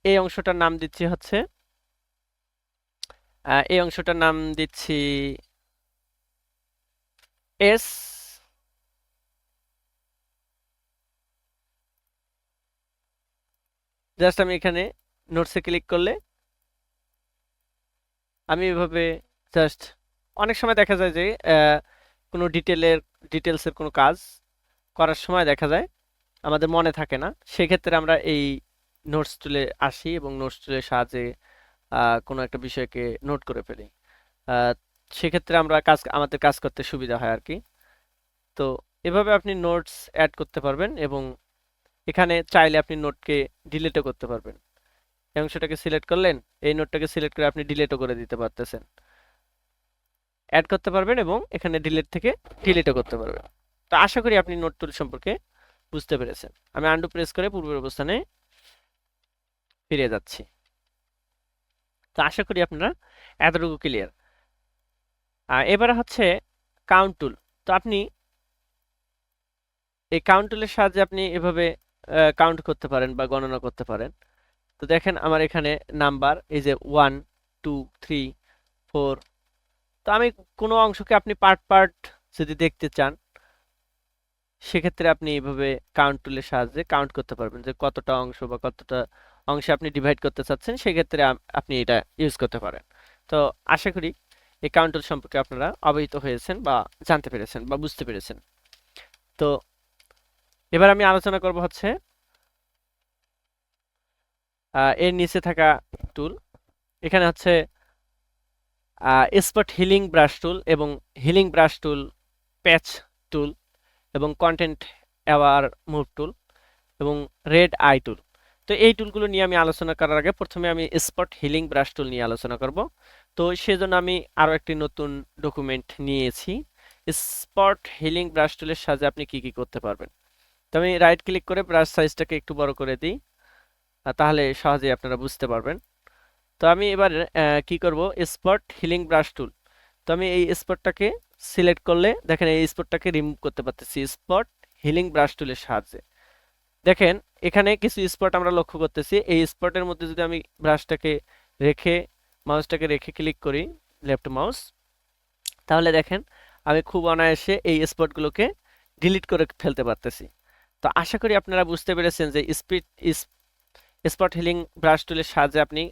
এই অংশটার নাম দিচ্ছি হচ্ছে এই অংশটার নাম দিচ্ছি এস, জাস্ট আমি এখানে নোটসে ক্লিক করলে আমি এভাবে জাস্ট অনেক সময় দেখা যায় যে কোনো ডিটেলসের কোনো কাজ করার সময় দেখা যায় আমাদের মনে থাকে না, সেক্ষেত্রে আমরা এই নোটস টুলে আসি এবং নোটস টুলের সাহায্যে কোনো একটা বিষয়কে নোট করে ফেলি। সেক্ষেত্রে আমাদের কাজ করতে সুবিধা হয় আর কি। তো এভাবে আপনি নোটস অ্যাড করতে পারবেন এবং এখানে চাইলে আপনি নোটকে ডিলিটও করতে পারবেন। এই অংশটাকে সিলেক্ট করলেন, এই নোটটাকে সিলেক্ট করে আপনি ডিলিটও করে দিতে পারতেছেন, অ্যাড করতে পারবেন এবং এখানে ডিলিট থেকে ডিলিটও করতে পারবেন। তো আশা করি আপনি নোট টুল সম্পর্কে বুঝতে পেরেছেন। আমি আন্ডু প্রেস করে পূর্বের অবস্থানে ফিরে যাচ্ছি। তো আশা করি আপনারা এতটুকু ক্লিয়ার। এবারে হচ্ছে কাউন্ট টুল। তো আপনি এই কাউন্ট টুলের সাহায্যে আপনি এভাবে কাউন্ট করতে পারেন বা গণনা করতে পারেন। তো দেখেন আমার এখানে নাম্বার এই যে 1 2 3 4। তো আমি কোনো অংশকে আপনি পার্ট পার্ট যদি দেখতে চান সেক্ষেত্রে আপনি এইভাবে কাউন্ট টুলের সাহায্যে কাউন্ট করতে পারবেন যে কতটা অংশ বা কতটা অংশে আপনি ডিভাইড করতে চাচ্ছেন, সেক্ষেত্রে আপনি এটা ইউজ করতে পারেন। তো আশা করি এই কাউন্ট টুল সম্পর্কে আপনারা অবহিত হয়েছেন বা জানতে পেরেছেন বা বুঝতে পেরেছেন। তো এবার আমি আলোচনা করব হচ্ছে এর নিচে থাকা টুল। এখানে হচ্ছে স্পট হিলিং ব্রাশ টুল এবং হিলিং ব্রাশ টুল, প্যাচ টুল এবং কন্টেন্ট অ্যাওয়ার মুভ টুল এবং রেড আই টুল। তো এই টুলগুলো নিয়ে আমি আলোচনা করার আগে প্রথমে আমি স্পট হিলিং ব্রাশ টুল নিয়ে আলোচনা করব। তো সেজন্য আমি আরো একটি নতুন ডকুমেন্ট নিয়েছি। স্পট হিলিং ব্রাশ টুলের সাহায্যে আপনি কি কি করতে পারবেন। তো আমি রাইট ক্লিক করে ব্রাশ সাইজটাকে একটু বড় করে দিই, তাহলে সহজেই আপনারা বুঝতে পারবেন। তো আমি এবার কি করব, স্পট হিলিং ব্রাশ টুল। তো আমি এই স্পটটাকে সিলেক্ট করলে দেখেন এই স্পটটাকে রিমুভ করতে পারতেছি স্পট হিলিং ব্রাশ টুলের সাহায্যে। দেখেন এখানে কিছু স্পট আমরা লক্ষ্য করতেছি, এই স্পটের মধ্যে যদি আমি ব্রাশটাকে রেখে মাউসটাকে রেখে ক্লিক করি লেফট মাউস, তাহলে দেখেন আমি খুব অনায়াসে এই স্পটগুলোকে ডিলিট করে ফেলতে পারতেছি। তো আশা করি আপনারা বুঝতে পেরেছেন যে স্পট হিলিং ব্রাশ টুলের সাহায্যে আপনি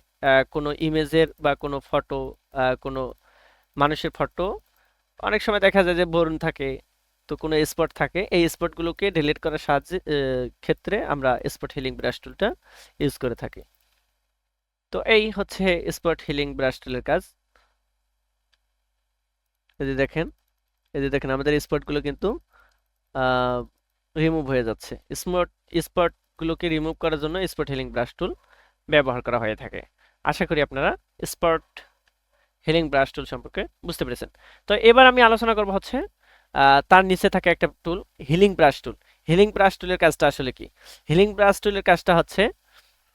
কোনো ইমেজের বা কোনো ফটো, কোনো মানুষের ফটো অনেক সময় দেখা যায় যে বরুণ থাকে, তো কোনো স্পট থাকে, এই স্পটগুলোকে ডিলিট করার সাহায্যে ক্ষেত্রে আমরা স্পট হিলিং ব্রাশ টুলটা ইউজ করে থাকি। তো এই হচ্ছে স্পট হিলিং ব্রাশ টুলের কাজ। এই যে দেখেন আমাদের স্পটগুলো কিন্তু রিমুভ হয়ে যাচ্ছে। স্পটগুলোকে রিমুভ করার জন্য স্পট হিলিং ব্রাশ টুল ব্যবহার করা হয়ে থাকে। আশা করি আপনারা স্পট হিলিং ব্রাশ টুল সম্পর্কে বুঝতে পেরেছেন। তো এবার আমি আলোচনা করব হচ্ছে তার নিচে থাকে একটা tool healing brush tool. Healing brush টুলের কাজটা আসলে কি? হিলিং ব্রাশ টুলের কাজটা হচ্ছে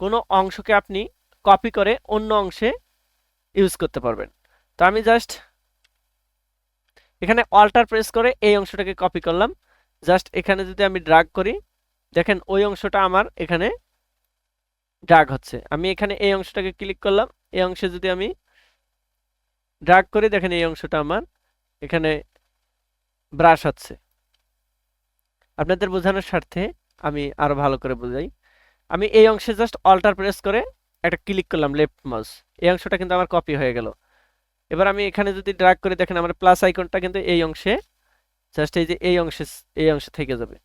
কোনো অংশকে আপনি কপি করে অন্য অংশে ইউজ করতে পারবেন। তো আমি জাস্ট এখানে অল্টার প্রেস করে এই অংশটাকে কপি করলাম। জাস্ট এখানে যদি আমি ড্রাগ করি, দেখেন ওই অংশটা আমার এখানে ড্রাগ হচ্ছে। আমি এখানে এই অংশটাকে ক্লিক করলাম, এই অংশে যদি আমি ড্রাগ করি, দেখেন এই অংশটা আমার এখানে ব্রাশ হচ্ছে। আপনাদের বোঝানোর স্বার্থে আমি আরো ভালো করে বোঝাই। আমি এই অংশে জাস্ট অল্টার প্রেস করে একটা ক্লিক করলাম লেফট মাউস, এই অংশটা কিন্তু আমার কপি হয়ে গেল। এবার আমি এখানে যদি ড্র্যাগ করে দেখেন আমার প্লাস আইকনটা কিন্তু এই অংশে, জাস্ট এই যে এই অংশে থেকে যাবে।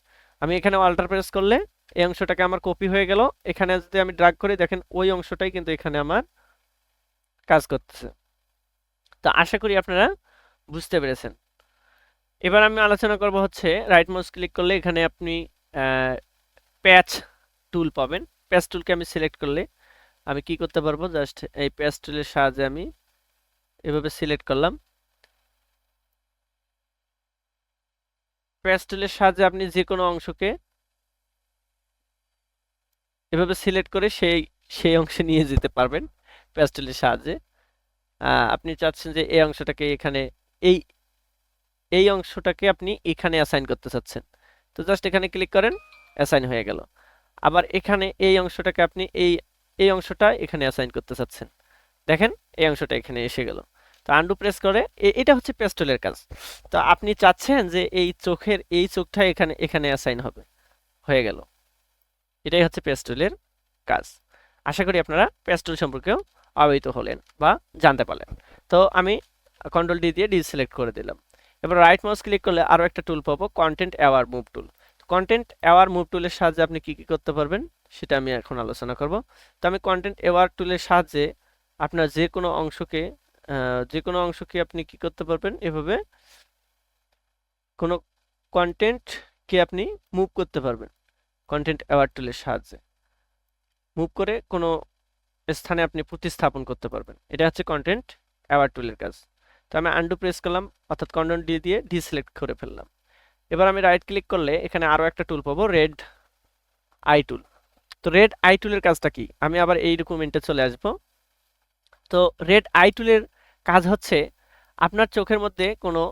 আমি এখানে অল্টার প্রেস করলে এই অংশটাকে আমার কপি হয়ে গেল। এখানে যদি আমি ড্র্যাগ করি, দেখেন ওই অংশটাই কিন্তু এখানে আমার কাজ করতেছে। তো আশা করি আপনারা বুঝতে পেরেছেন। এবার আমি আলোচনা করব হচ্ছে রাইট মাউস ক্লিক করলে এখানে আপনি প্যাচ টুল পাবেন। প্যাচ টুলকে আমি সিলেক্ট করলে আমি কি করতে পারবো, জাস্ট এই প্যাচ টুলের সাহায্যে আমি এভাবে সিলেক্ট করলাম। প্যাচ টুলের সাহায্যে আপনি যে কোনো অংশকে এভাবে সিলেক্ট করে সেই অংশে নিয়ে যেতে পারবেন প্যাচ টুলের সাহায্যে। আপনি চাচ্ছেন যে এই অংশটাকে এখানে, এই এই অংশটাকে আপনি এখানে অ্যাসাইন করতে চাচ্ছেন, তো জাস্ট এখানে ক্লিক করেন, অ্যাসাইন হয়ে গেল। আবার এখানে এই অংশটাকে আপনি এই অংশটা এখানে অ্যাসাইন করতে চাচ্ছেন, দেখেন এই অংশটা এখানে এসে গেল। তো আন্ডু প্রেস করে এটা হচ্ছে প্যাচ টুলের কাজ। তো আপনি চাচ্ছেন যে এই চোখের এই চোখটা এখানে এখানে অ্যাসাইন হবে, হয়ে গেল। এটাই হচ্ছে প্যাচ টুলের কাজ। আশা করি আপনারা প্যাচ টুল সম্পর্কেও অবহিত হলেন বা জানতে পারলেন। তো আমি কন্ট্রোল ডি দিয়ে ডিসিলেক্ট করে দিলাম। এবার রাইট মাউস ক্লিক করলে আরো একটা টুল পাবো, content aware move tool. Content aware move টুলের সাহায্যে আপনি কি কি করতে পারবেন সেটা আমি এখন আলোচনা করব। তো আমি কন্টেন্ট অ্যাওয়ার টুলের সাহায্যে আপনার যে কোনো অংশকে আপনি কি করতে পারবেন, এভাবে কোনো কন্টেন্টকে আপনি মুভ করতে পারবেন কন্টেন্ট অ্যাওয়ার টুলের সাহায্যে। মুভ করে কোনো স্থানে আপনি প্রতিস্থাপন করতে পারবেন। এটা হচ্ছে কন্টেন্ট অ্যাওয়ার টুলের কাজ। তো আমি আন্ডু প্রেস করলাম, অর্থাৎ কন্ট্রোল ডি দিয়ে ডিসিলেক্ট করে ফেললাম। এবার আমি রাইট ক্লিক করলে এখানে আরো একটা টুল পাবো, রেড আই টুল। তো রেড আই টুলের কাজটা কি, আমি আবার এই ডকুমেন্টে চলে আসব। তো রেড আই টুলের কাজ হচ্ছে আপনার চোখের মধ্যে কোনো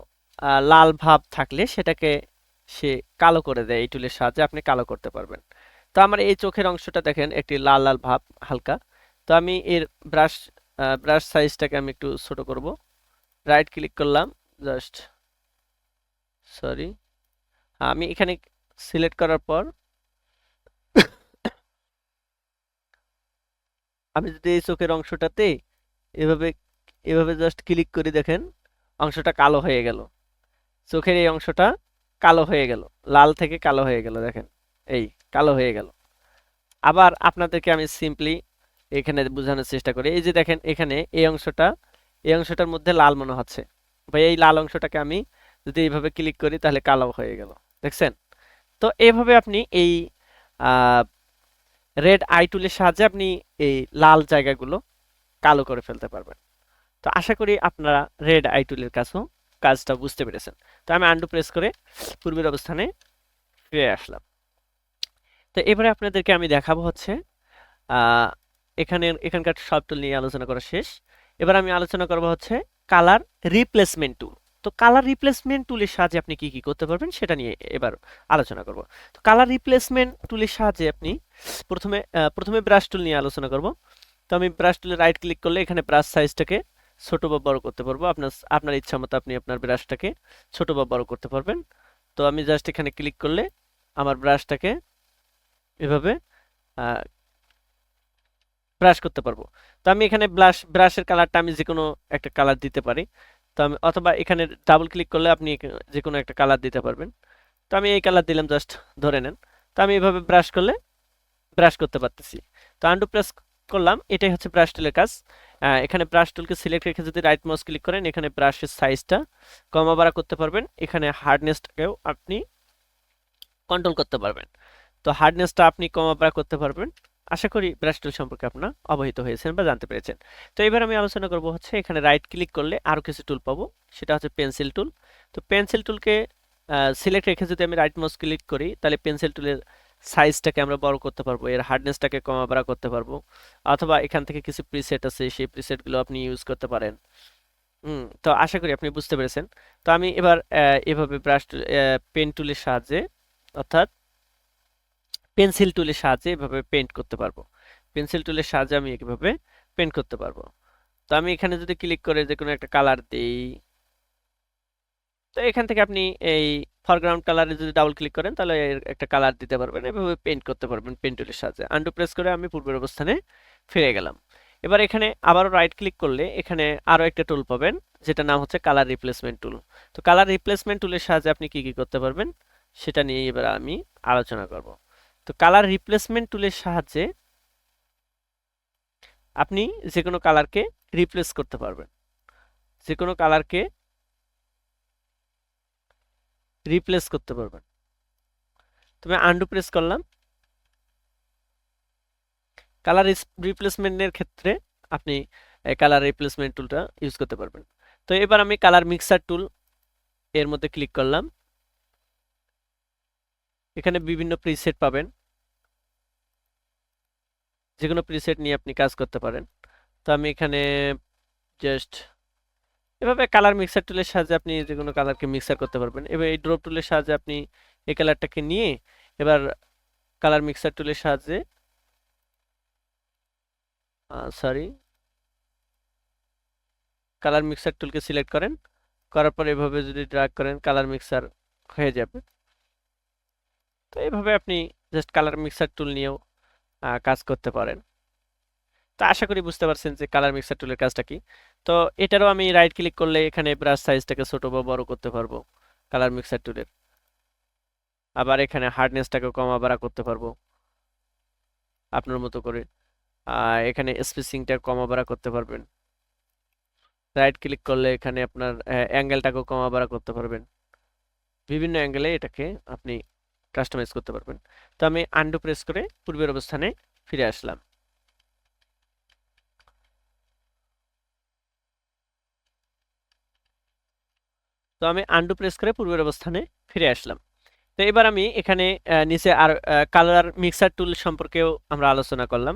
লাল ভাব থাকলে সেটাকে সে কালো করে দেয়, এই টুলের সাহায্যে আপনি কালো করতে পারবেন। তো আমার এই চোখের অংশটা দেখেন একটি লাল লাল ভাব হালকা। তো আমি এর ব্রাশ সাইজটাকে আমি একটু ছোট করব। রাইট ক্লিক করলাম, জাস্ট সরি, আমি এখানে সিলেক্ট করার পর আমি যদি এই চোখের অংশটাতে এভাবে এভাবে জাস্ট ক্লিক করি, দেখেন অংশটা কালো হয়ে গেল। চোখের এই অংশটা কালো হয়ে গেল, লাল থেকে কালো হয়ে গেল, দেখেন এই কালো হয়ে গেল। আবার আপনাদেরকে আমি সিম্পলি এখানে বোঝানোর চেষ্টা করি। এই যে দেখেন এখানে এই অংশটার মধ্যে লাল মনে হচ্ছে, ভাই এই লাল অংশটাকে আমি যদি এইভাবে ক্লিক করি তাহলে কালো হয়ে গেল, দেখছেন? তো এইভাবে আপনি এই রেড আই টুলের সাহায্যে আপনি এই লাল জায়গাগুলো কালো করে ফেলতে পারবেন। তো আশা করি আপনারা রেড আই টুলের কাজটা বুঝতে পেরেছেন। তো আমি আন্ডু প্রেস করে পূর্বের অবস্থানে ফিরে আসলাম। তো এবারে আপনাদেরকে আমি দেখাবো হচ্ছে এখানকার সব টুল নিয়ে আলোচনা করা শেষ। এবার আমি আলোচনা করব হচ্ছে কালার রিপ্লেসমেন্ট টুল। তো কালার রিপ্লেসমেন্ট টুলের সাহায্যে আপনি কি কি করতে পারবেন সেটা নিয়ে এবার আলোচনা করব। তো কালার রিপ্লেসমেন্ট টুলের সাহায্যে আপনি প্রথমে ব্রাশ টুল নিয়ে আলোচনা করব। তো আমি ব্রাশ টুলে রাইট ক্লিক করলে এখানে ব্রাশ সাইজটাকে ছোট বা বড় করতে পারবো। আপনার ইচ্ছা মতো আপনি আপনার ব্রাশটাকে ছোট বা বড় করতে পারবেন। তো আমি জাস্ট এখানে ক্লিক করলে আমার ব্রাশটাকে এভাবে ব্রাশ করতে পারবো। তো আমি এখানে ব্রাশের কালারটা আমি যে কোনো একটা কালার দিতে পারি। তো আমি অথবা এখানে ডাবল ক্লিক করলে আপনি যে কোনো একটা কালার দিতে পারবেন। তো আমি এই কালার দিলাম, জাস্ট ধরে নেন। তো আমি এভাবে ব্রাশ করলে ব্রাশ করতে পারতেছি। তো আন্ডু প্রেস করলাম, এটাই হচ্ছে ব্রাশ টুলের কাজ। এখানে ব্রাশ টুলকে সিলেক্ট রেখে যদি রাইট মাউস ক্লিক করেন, এখানে ব্রাশের সাইজটা কমা বাড়া করতে পারবেন। এখানে হার্ডনেসটাকেও আপনি কন্ট্রোল করতে পারবেন। তো হার্ডনেসটা আপনি কমা বাড়া করতে পারবেন। আশা করি ব্রাশ টুল সম্পর্কে আপনারা অবহিত হয়েছেন বা জানতে পেরেছেন। তো এবার আমি আলোচনা করব হচ্ছে এখানে রাইট ক্লিক করলে আরো কিছু টুল পাবো, সেটা হচ্ছে পেন্সিল টুল। তো পেন্সিল টুলকে সিলেক্ট রেখে যদি আমি রাইট মাউস ক্লিক করি তাহলে পেন্সিল টুলের সাইজটাকে আমরা বড় করতে পারবো, এর হার্ডনেসটাকে কমা বাড়া করতে পারবো, অথবা এখান থেকে কিছু প্রিসেট আছে সেই প্রিসেটগুলো আপনি ইউজ করতে পারেন। তো আশা করি আপনি বুঝতে পেরেছেন। তো আমি এবার এভাবে ব্রাশ পেন টুলের সাহায্যে অর্থাৎ পেন্সিল টুলের সাহায্যে এভাবে পেন্ট করতে পারবো। পেন্সিল টুলের সাহায্যে আমি এভাবে পেন্ট করতে পারবো। তো আমি এখানে যদি ক্লিক করে যে কোনো একটা কালার দিই, তো এখান থেকে আপনি এই ফরগ্রাউন্ড কালারে যদি ডাবল ক্লিক করেন তাহলে এর একটা কালার দিতে পারবেন, এভাবে পেইন্ট করতে পারবেন পেন টুলের সাহায্যে। আন্ডু প্রেস করে আমি পূর্বের অবস্থানে ফিরে গেলাম। এবার এখানে আবারও রাইট ক্লিক করলে এখানে আরো একটা টুল পাবেন যেটা নাম হচ্ছে কালার রিপ্লেসমেন্ট টুল। তো কালার রিপ্লেসমেন্ট টুলের সাহায্যে আপনি কি কি করতে পারবেন সেটা নিয়ে এবার আমি আলোচনা করব। তো কালার রিপ্লেসমেন্ট টুলের সাহায্যে আপনি যে কোনো কালারকে রিপ্লেস করতে পারবেন, যে কোনো কালারকে রিপ্লেস করতে পারবেন। তুমি আন্ডু প্রেস করলাম। কালার রিপ্লেসমেন্টের ক্ষেত্রে আপনি কালার রিপ্লেসমেন্ট টুলটা ইউজ করতে পারবেন। তো এবার আমি কালার মিক্সার টুল এর মধ্যে ক্লিক করলাম। এখানে বিভিন্ন প্রিসেট পাবেন, যে কোনো প্রিসেট নিয়ে আপনি কাজ করতে পারেন। তো আমি এখানে জাস্ট এভাবে কালার মিক্সার টুলের সাহায্যে আপনি যে কোনো কালারকে মিক্সার করতে পারবেন। এবার এই ড্রপ টুলের সাহায্যে আপনি এই কালারটাকে নিয়ে এবার কালার মিক্সার টুলের সাহায্যে সরি কালার মিক্সার টুলকে সিলেক্ট করেন, করার পর এভাবে যদি ড্র্যাগ করেন কালার মিক্সার হয়ে যাবে। তো এইভাবে আপনি জাস্ট কালার মিক্সার টুল নিয়েও কাজ করতে পারেন। তো আশা করি বুঝতে পারছেন যে কালার মিক্সার টুলের কাজটা কি। তো এটারও আমি রাইট ক্লিক করলে এখানে ব্রাশ সাইজটাকে ছোট বা বড় করতে পারবো কালার মিক্সার টুলের। আবার এখানে হার্ডনেসটাকে কমা বাড়া করতে পারবো আপনার মতো করে। এখানে স্পেসিংটা কমা বাড়া করতে পারবেন। রাইট ক্লিক করলে এখানে আপনার অ্যাঙ্গেলটাকেও কমা বাড়া করতে পারবেন। বিভিন্ন অ্যাঙ্গেলে এটাকে আপনি কাস্টমাইজ করতে পারবেন। তো আমি আন্ডু প্রেস করে পূর্বের অবস্থানে ফিরে আসলাম। তো আমি আন্ডু প্রেস করে পূর্বের অবস্থানে ফিরে আসলাম। তো এবার আমি এখানে নিচে আর কালার মিক্সার টুল সম্পর্কেও আমরা আলোচনা করলাম,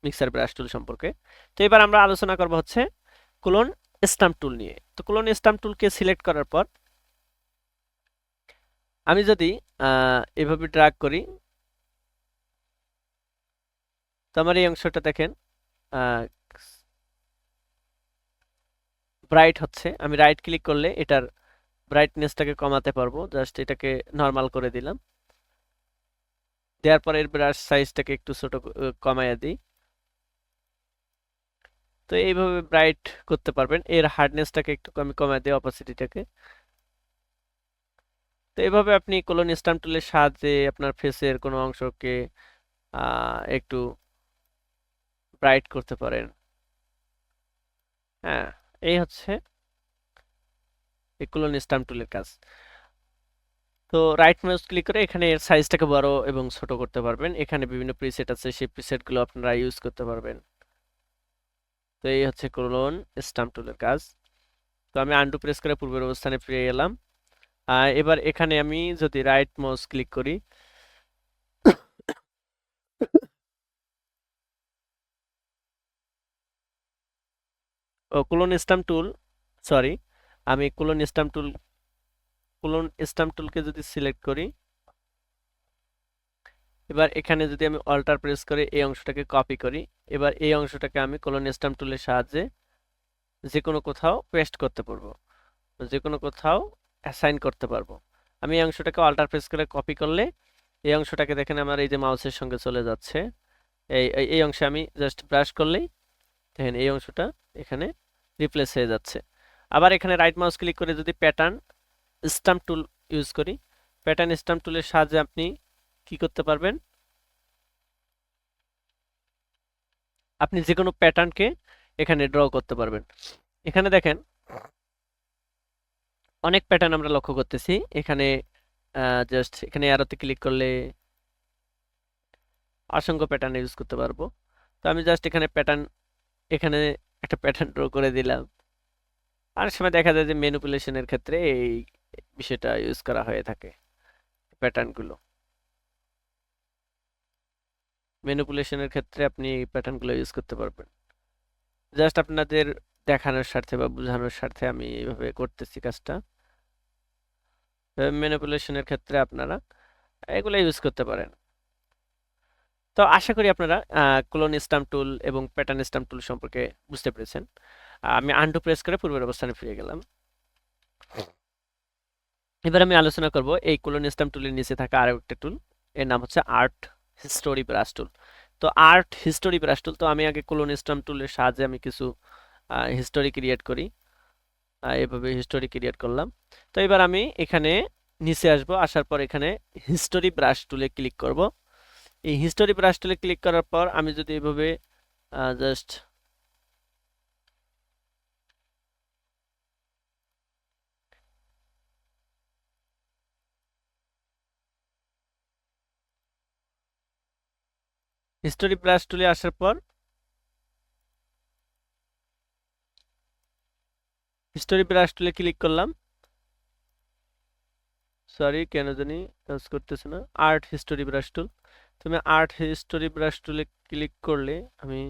মিক্সার ব্রাশ টুল সম্পর্কে। তো এবার আমরা আলোচনা করব হচ্ছে ক্লোন স্টাম্প টুল নিয়ে। তো ক্লোন স্টাম্প টুলকে সিলেক্ট করার পর আমি যদি এভাবে ড্র্যাগ করি, তো আমার এই অংশটা দেখেন ব্রাইট হচ্ছে। আমি রাইট ক্লিক করলে এটার ব্রাইটনেসটাকে কমাতে পারবো, জাস্ট এটাকে নরমাল করে দিলাম। দেওয়ার পর এর ব্রাশ সাইজটাকে একটু ছোট কমাইয়া দিই। তো এইভাবে ব্রাইট করতে পারবেন। এর হার্ডনেসটাকে একটু আমি কমাই দিই, অপাসিটিটাকে। তো এইভাবে আপনি কোলন স্টাম্প টুলের সাহায্যে আপনার ফেসের কোনো অংশকে একটু ব্রাইট করতে পারেন। হ্যাঁ, এই হচ্ছে এই কোলন স্টাম্প টুলের কাজ। তো রাইট মাউস ক্লিক করে এখানে এর সাইজটাকে বড় এবং ছোট করতে পারবেন। এখানে বিভিন্ন প্রিসেট আছে, সেই প্রিসেটগুলো আপনারা ইউজ করতে পারবেন। তো এই হচ্ছে কোলন স্টাম্প টুলের কাজ। তো আমি আন্ডু প্রেস করে পূর্বের অবস্থানে ফিরে এলাম। এবার এখানে আমি যদি রাইট মাউস ক্লিক করি, ও কোলন স্টাম্প টুল, সরি, আমি কোলন স্টাম্প টুলকে যদি সিলেক্ট করি, এবার এখানে যদি আমি অল্টার প্রেস করে এই অংশটাকে কপি করি, এবার এই অংশটাকে আমি কোলন স্টাম্প টুলের সাহায্যে যে কোনো কোথাও পেস্ট করতে পারবো, যে কোনো কোথাও অ্যাসাইন করতে পারবো। আমি এই অংশটাকে অল্টার প্রেস করে কপি করলে এই অংশটাকে দেখেন আমার এই যে মাউসের সঙ্গে চলে যাচ্ছে। এই অংশে আমি জাস্ট ব্রাশ করলেই দেখেন এই অংশটা এখানে রিপ্লেস হয়ে যাচ্ছে। আবার এখানে রাইট মাউস ক্লিক করে যদি প্যাটার্ন স্টাম্প টুল ইউজ করি, প্যাটার্ন স্টাম্প টুলের সাহায্যে আপনি কি করতে পারবেন, আপনি যে কোনো প্যাটার্নকে এখানে ড্র করতে পারবেন। এখানে দেখেন অনেক প্যাটার্ন আমরা লক্ষ্য করতেছি। এখানে জাস্ট এখানে অ্যারোতে ক্লিক করলে অসংখ্য প্যাটার্ন ইউজ করতে পারবো। তো আমি জাস্ট এখানে এখানে একটা প্যাটার্ন ড্র করে দিলাম। অনেক সময় দেখা যায় যে ম্যানিপুলেশনের ক্ষেত্রে এই বিষয়টা ইউজ করা হয়ে থাকে প্যাটার্নগুলো। ম্যানিপুলেশনের ক্ষেত্রে আপনি এই প্যাটার্নগুলো ইউজ করতে পারবেন। জাস্ট আপনাদের দেখানোর স্বার্থে বা বোঝানোর স্বার্থে আমি এইভাবে করতেছি কাজটা। ম্যানিপুলেশনের ক্ষেত্রে আপনারা এগুলো ইউজ করতে পারেন। তো আশা করি আপনারা ক্লোন স্ট্যাম্প টুল এবং প্যাটার্ন স্ট্যাম্প টুল সম্পর্কে বুঝতে পেরেছেন। আমি আনডু প্রেস করে পূর্বের অবস্থানে ফিরে গেলাম। এবার আমি আলোচনা করব এই ক্লোন স্ট্যাম্প টুলের নিচে থাকা আরো একটা টুল, এর নাম হচ্ছে আর্ট হিস্টোরি ব্রাশ টুল। তো আর্ট হিস্টোরি ব্রাশ টুল, তো আমি আগে ক্লোন স্ট্যাম্প টুলের সাহায্যে আমি কিছু হিস্টোরি ক্রিয়েট করি। এভাবে হিস্টোরি ক্রিয়েট করলাম। তো এবার আমি এখানে নিচে আসব, আসার পর এখানে হিস্টোরি ব্রাশ টুলে ক্লিক করব। এই হিস্টোরি ব্রাশ টুলে ক্লিক করার পর আমি যদি এভাবে জাস্ট হিস্টোরি ব্রাশ টুলে আসার পর হিস্টোরি ব্রাশ টুলে ক্লিক করলাম। সরি কেন জানি কাজ করতেছে না। আর্ট হিস্টোরি ব্রাশ টুল, তুমি আর্ট হিস্টোরি ব্রাশ টুলে ক্লিক করলে আমি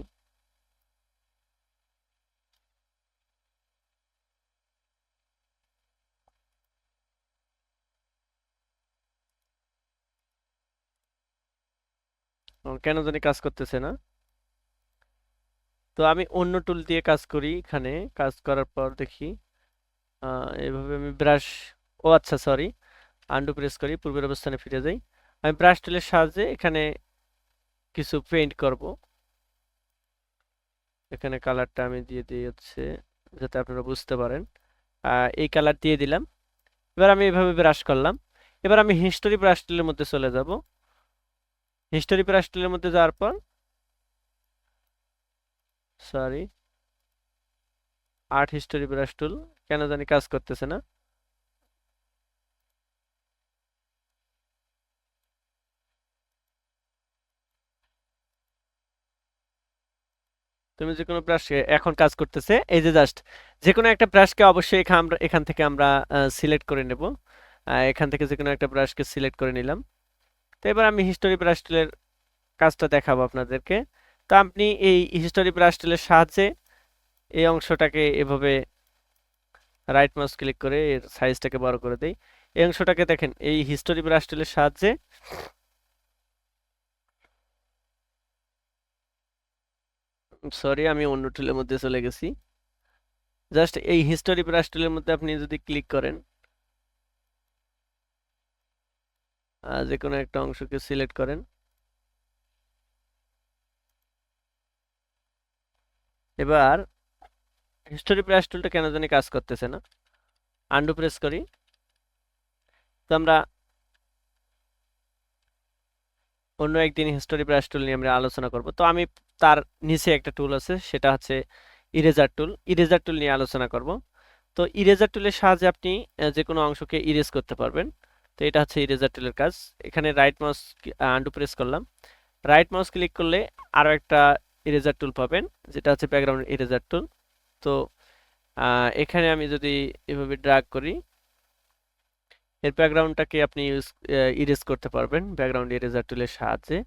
কেন জানি কাজ করতেছে না। তো আমি অন্য টুল দিয়ে কাজ করি। এখানে কাজ করার পর দেখি এভাবে আমি ব্রাশ, ও আচ্ছা সরি, আন্ডু প্রেস করি, পূর্বের অবস্থানে ফিরে যাই। আমি ব্রাশ টুলের সাহায্যে এখানে কিছু পেইন্ট করব। এখানে কালারটা আমি দিয়ে দিই হচ্ছে যাতে আপনারা বুঝতে পারেন। এই কালার দিয়ে দিলাম। এবার আমি এভাবে ব্রাশ করলাম। এবার আমি হিস্টোরি ব্রাশ টুলের মধ্যে চলে যাব। হিস্টোরি ব্রাশ টুলের মধ্যে যাওয়ার পর সরি, আর্ট হিস্টোরি ব্রাশ টুল কেন জানি কাজ করতেছে না। তুমি যে কোনো ব্রাশকে এখন কাজ করতেছে, এই যে জাস্ট যে কোনো একটা ব্রাশকে অবশ্যই এখান থেকে আমরা সিলেক্ট করে নেব। এখান থেকে যে কোনো একটা ব্রাশকে সিলেক্ট করে নিলাম। তো এবার আমি হিস্টোরি ব্রাশ টুলের কাজটা দেখাবো আপনাদেরকে। তো আপনি এই হিস্টোরি ব্রাশ টুলের সাহায্যে এই অংশটাকে এভাবে রাইট মাউস ক্লিক করে এর সাইজটাকে বড় করে দেই। এই অংশটাকে দেখেন এই হিস্টোরি ব্রাশ টুলের সাহায্যে, সরি আমি অন্য টুলের মধ্যে চলে গেছি। জাস্ট এই হিস্টোরি ব্রাশ টুলের মধ্যে আপনি যদি ক্লিক করেন, যে কোনো একটা অংশকে সিলেক্ট করেন, এবার হিস্টোরি ব্রাশ টুলটা কেন জানি কাজ করতেছে না। আন্ডু প্রেস করি। তো আমরা অন্য একদিন হিস্টোরি ব্রাশ টুল নিয়ে আমরা আলোচনা করব। তো আমি তার নিচে একটা টুল আছে, সেটা হচ্ছে ইরেজার টুল। ইরেজার টুল নিয়ে আলোচনা করব। তো ইরেজার টুলের সাহায্যে আপনি যে কোনো অংশকে ইরেজ করতে পারবেন। তো এটা হচ্ছে ইরেজার টুলের কাজ। এখানে রাইট মাউস আন্ডু প্রেস করলাম, রাইট মাউস ক্লিক করলে আরো একটা ইরেজার টুল পাবেন, যেটা হচ্ছে ব্যাকগ্রাউন্ড ইরেজার টুল। তো এখানে আমি যদি এভাবে ড্র্যাগ করি, এর ব্যাকগ্রাউন্ডটাকে আপনি ইরেজ করতে পারবেন ব্যাকগ্রাউন্ড ইরেজার টুলের সাহায্যে।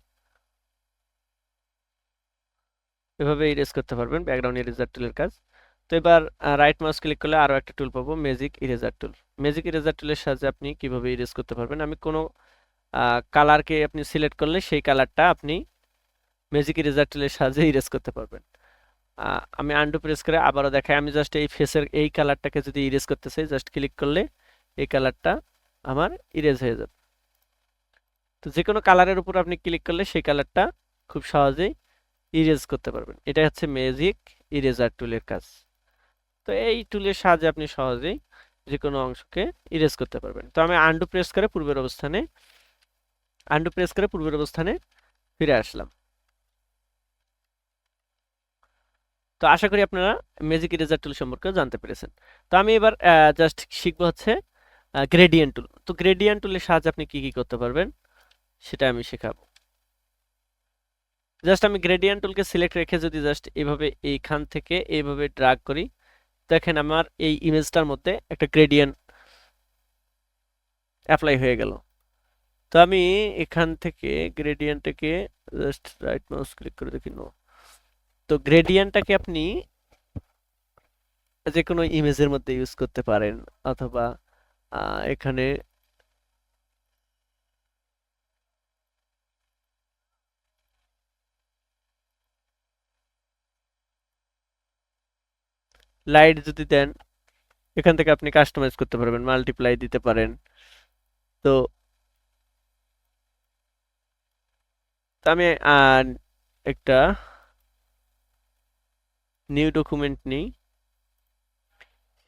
এভাবে ইরেজ করতে পারবেন ব্যাকগ্রাউন্ড ইরেজার টুলের কাজ। তো এবার রাইট মাউস ক্লিক করলে আরো একটা টুল পাবো, ম্যাজিক ইরেজার টুল। ম্যাজিক ইরেজার টুলের সাহায্যে আপনি কিভাবে ইরেজ করতে পারবেন, আমি কোনো কালারকে আপনি সিলেক্ট করলে সেই কালারটা আপনি ম্যাজিক ইরেজার টুলের সাহায্যে ইরেজ করতে পারবেন। আমি আন্ডু প্রেস করে আবারও দেখাই। আমি জাস্ট এই ফেসের এই কালারটাকে যদি ইরেজ করতে চাই, জাস্ট ক্লিক করলে এই কালারটা আমার ইরেজ হয়ে যাবে। তো যে কোনো কালারের উপর আপনি ক্লিক করলে সেই কালারটা খুব সহজেই ইরেজ করতে পারবেন। এটা হচ্ছে ম্যাজিক ইরেজার টুলের কাজ। তো এই টুলের সাহায্যে আপনি সহজেই যে কোনো অংশকে ইরেজ করতে পারবেন। তো আমি আন্ডু প্রেস করে পূর্বের অবস্থানে ফিরে আসলাম। তো আশা করি আপনারা ম্যাজিক ইরেজার টুল সম্পর্কে জানতে পেরেছেন। তো আমি এবার জাস্ট শিখবো হচ্ছে গ্রেডিয়েন্ট টুল। তো গ্রেডিয়েন্ট টুলের সাহায্যে আপনি কি কি করতে পারবেন সেটা আমি শেখাবো। জাস্ট আমি গ্রেডিয়েন্ট টুলকে সিলেক্ট রেখে যদি জাস্ট এইভাবে এইখান থেকে এইভাবে ড্র্যাগ করি, দেখেন আমার এই ইমেজটার মধ্যে একটা গ্রেডিয়েন্ট অ্যাপ্লাই হয়ে গেল। তো আমি এখান থেকে গ্রেডিয়েন্টটাকে জাস্ট রাইট মাউস ক্লিক করে দেখি নো। তো গ্রেডিয়েন্টটাকে আপনি যে কোনো ইমেজের মধ্যে ইউজ করতে পারেন, অথবা এখানে লাইট যদি দেন, এখান থেকে আপনি কাস্টমাইজ করতে পারবেন, মাল্টিপ্লাই দিতে পারেন। তো তো আমি একটা নিউ ডকুমেন্ট নিই,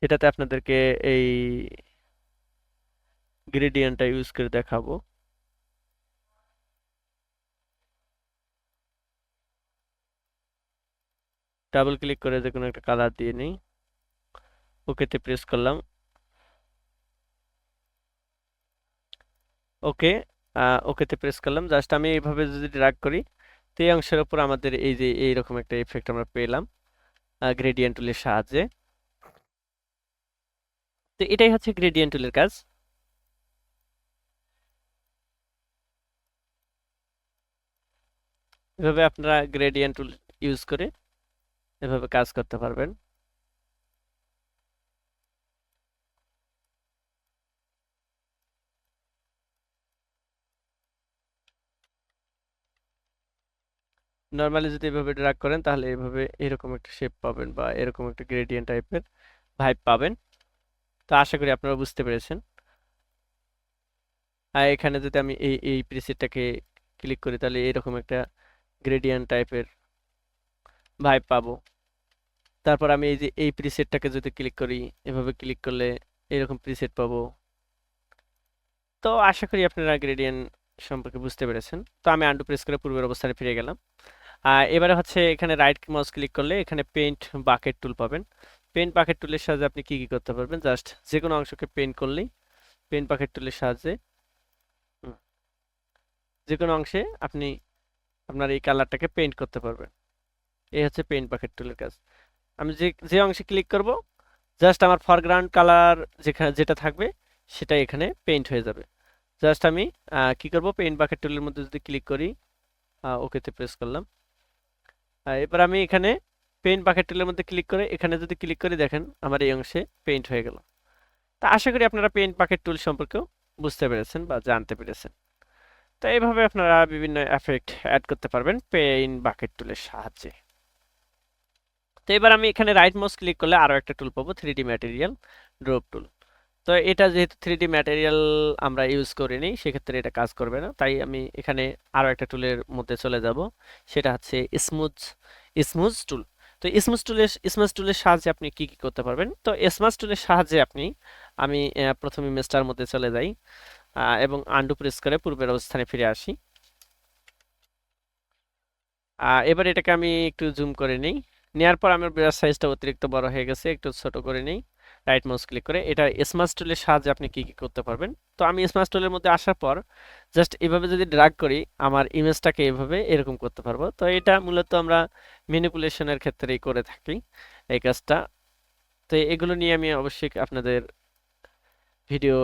সেটাতে আপনাদেরকে এই গ্রেডিয়েন্টটা ইউজ করে দেখাবো। ডাবল ক্লিক করে যে কোনো একটা কালার দিয়ে নিই, ওকেতে প্রেস করলাম। ওকে, ওকেতে প্রেস করলাম। জাস্ট আমি এইভাবে যদি ড্র্যাগ করি, তো এই অংশের উপর আমাদের এই যে এইরকম একটা ইফেক্ট আমরা পেলাম গ্রেডিয়েন্ট টুলের সাহায্যে। তো এটাই হচ্ছে গ্রেডিয়েন্ট টুলের কাজ। এভাবে আপনারা গ্রেডিয়েন্ট টুল ইউজ করে এভাবে কাজ করতে পারবেন। নরমালি যদি এভাবে ড্র্যাগ করেন, তাহলে এভাবে এরকম একটা শেপ পাবেন বা এরকম একটা গ্রেডিয়েন্ট টাইপের ভাইব পাবেন। তো আশা করি আপনারা বুঝতে পেরেছেন। আর এখানে যদি আমি এই প্রিসেটটাকে ক্লিক করি, তাহলে এরকম একটা গ্রেডিয়েন্ট টাইপের ভাইব পাবো। তারপর আমি এই যে এই প্রিসেটটাকে যদি ক্লিক করি, এভাবে ক্লিক করলে এরকম প্রিসেট পাবো। তো আশা করি আপনারা গ্রেডিয়েন্ট সম্পর্কে বুঝতে পেরেছেন। তো আমি আন্ডু প্রেস করে পূর্বের অবস্থানে ফিরে গেলাম। এবারে হচ্ছে এখানে রাইট মাউস ক্লিক করলে এখানে পেইন্ট বাকেট টুল পাবেন। পেইন্ট বাকেট টুলের সাহায্যে আপনি কি কি করতে পারবেন, জাস্ট যে কোনো অংশকে পেইন্ট করলেই পেইন্ট বাকেট টুলের সাহায্যে হুম, যে কোনো অংশে আপনি আপনার এই কালারটাকে পেইন্ট করতে পারবেন। এই হচ্ছে পেইন্ট বাকেট টুলের কাজ। আমি যে যে অংশে ক্লিক করব, জাস্ট আমার ফরগ্রাউন্ড কালার যেখানে যেটা থাকবে সেটাই এখানে পেইন্ট হয়ে যাবে। জাস্ট আমি কি করব, পেইন্ট বাকেট টুলের মধ্যে যদি ক্লিক করি, ওকেতে প্রেস করলাম। এবার আমি এখানে পেইন্ট বাকেট টুলের মধ্যে ক্লিক করে এখানে যদি ক্লিক করি, দেখেন আমার এই অংশে পেইন্ট হয়ে গেল। তা আশা করি আপনারা পেইন্ট বাকেট টুল সম্পর্কেও বুঝতে পেরেছেন বা জানতে পেরেছেন। তো এইভাবে আপনারা বিভিন্ন এফেক্ট অ্যাড করতে পারবেন পেইন্ট বাকেট টুলের সাহায্যে। তো এবার আমি এখানে রাইট মাউস ক্লিক করলে আরো একটা টুল পাবো, 3D ম্যাটেরিয়াল ড্রপ টুল। তো এটা যেহেতু 3D ম্যাটেরিয়াল আমরা ইউজ করিনি, সেক্ষেত্রে এটা কাজ করবে না। তাই আমি এখানে আরো একটা টুলের মধ্যে চলে যাব, সেটা হচ্ছে স্মুথ স্মুথ টুল। তো স্মুথ টুলের সাহায্যে আপনি কি কি করতে পারবেন? তো স্মুথ টুলের সাহায্যে আমি প্রথম ইমেজটার মধ্যে চলে যাই এবং আন্ডু প্রেস করে পূর্বের অবস্থানে ফিরে আসি। এবার এটাকে আমি একটু জুম করে নিই। নেওয়ার পর আমার ব্রাশ সাইজটা অতিরিক্ত বড় হয়ে গেছে, একটু ছোট করে নিই। রাইট মাউস ক্লিক করে এটা স্মার্ট টুলের সাহায্যে আপনি কি কি করতে পারবেন। তো আমি স্মার্ট টুলের মধ্যে আসার পর জাস্ট এভাবে যদি ড্র্যাগ করি, আমার ইমেজটাকে এভাবে এরকম করতে পারবো। তো এটা মূলত আমরা ম্যানিপুলেশনের ক্ষেত্রেই করে থাকি এই কাজটা। তো এগুলো নিয়ে আমি অবশ্যই আপনাদের ভিডিও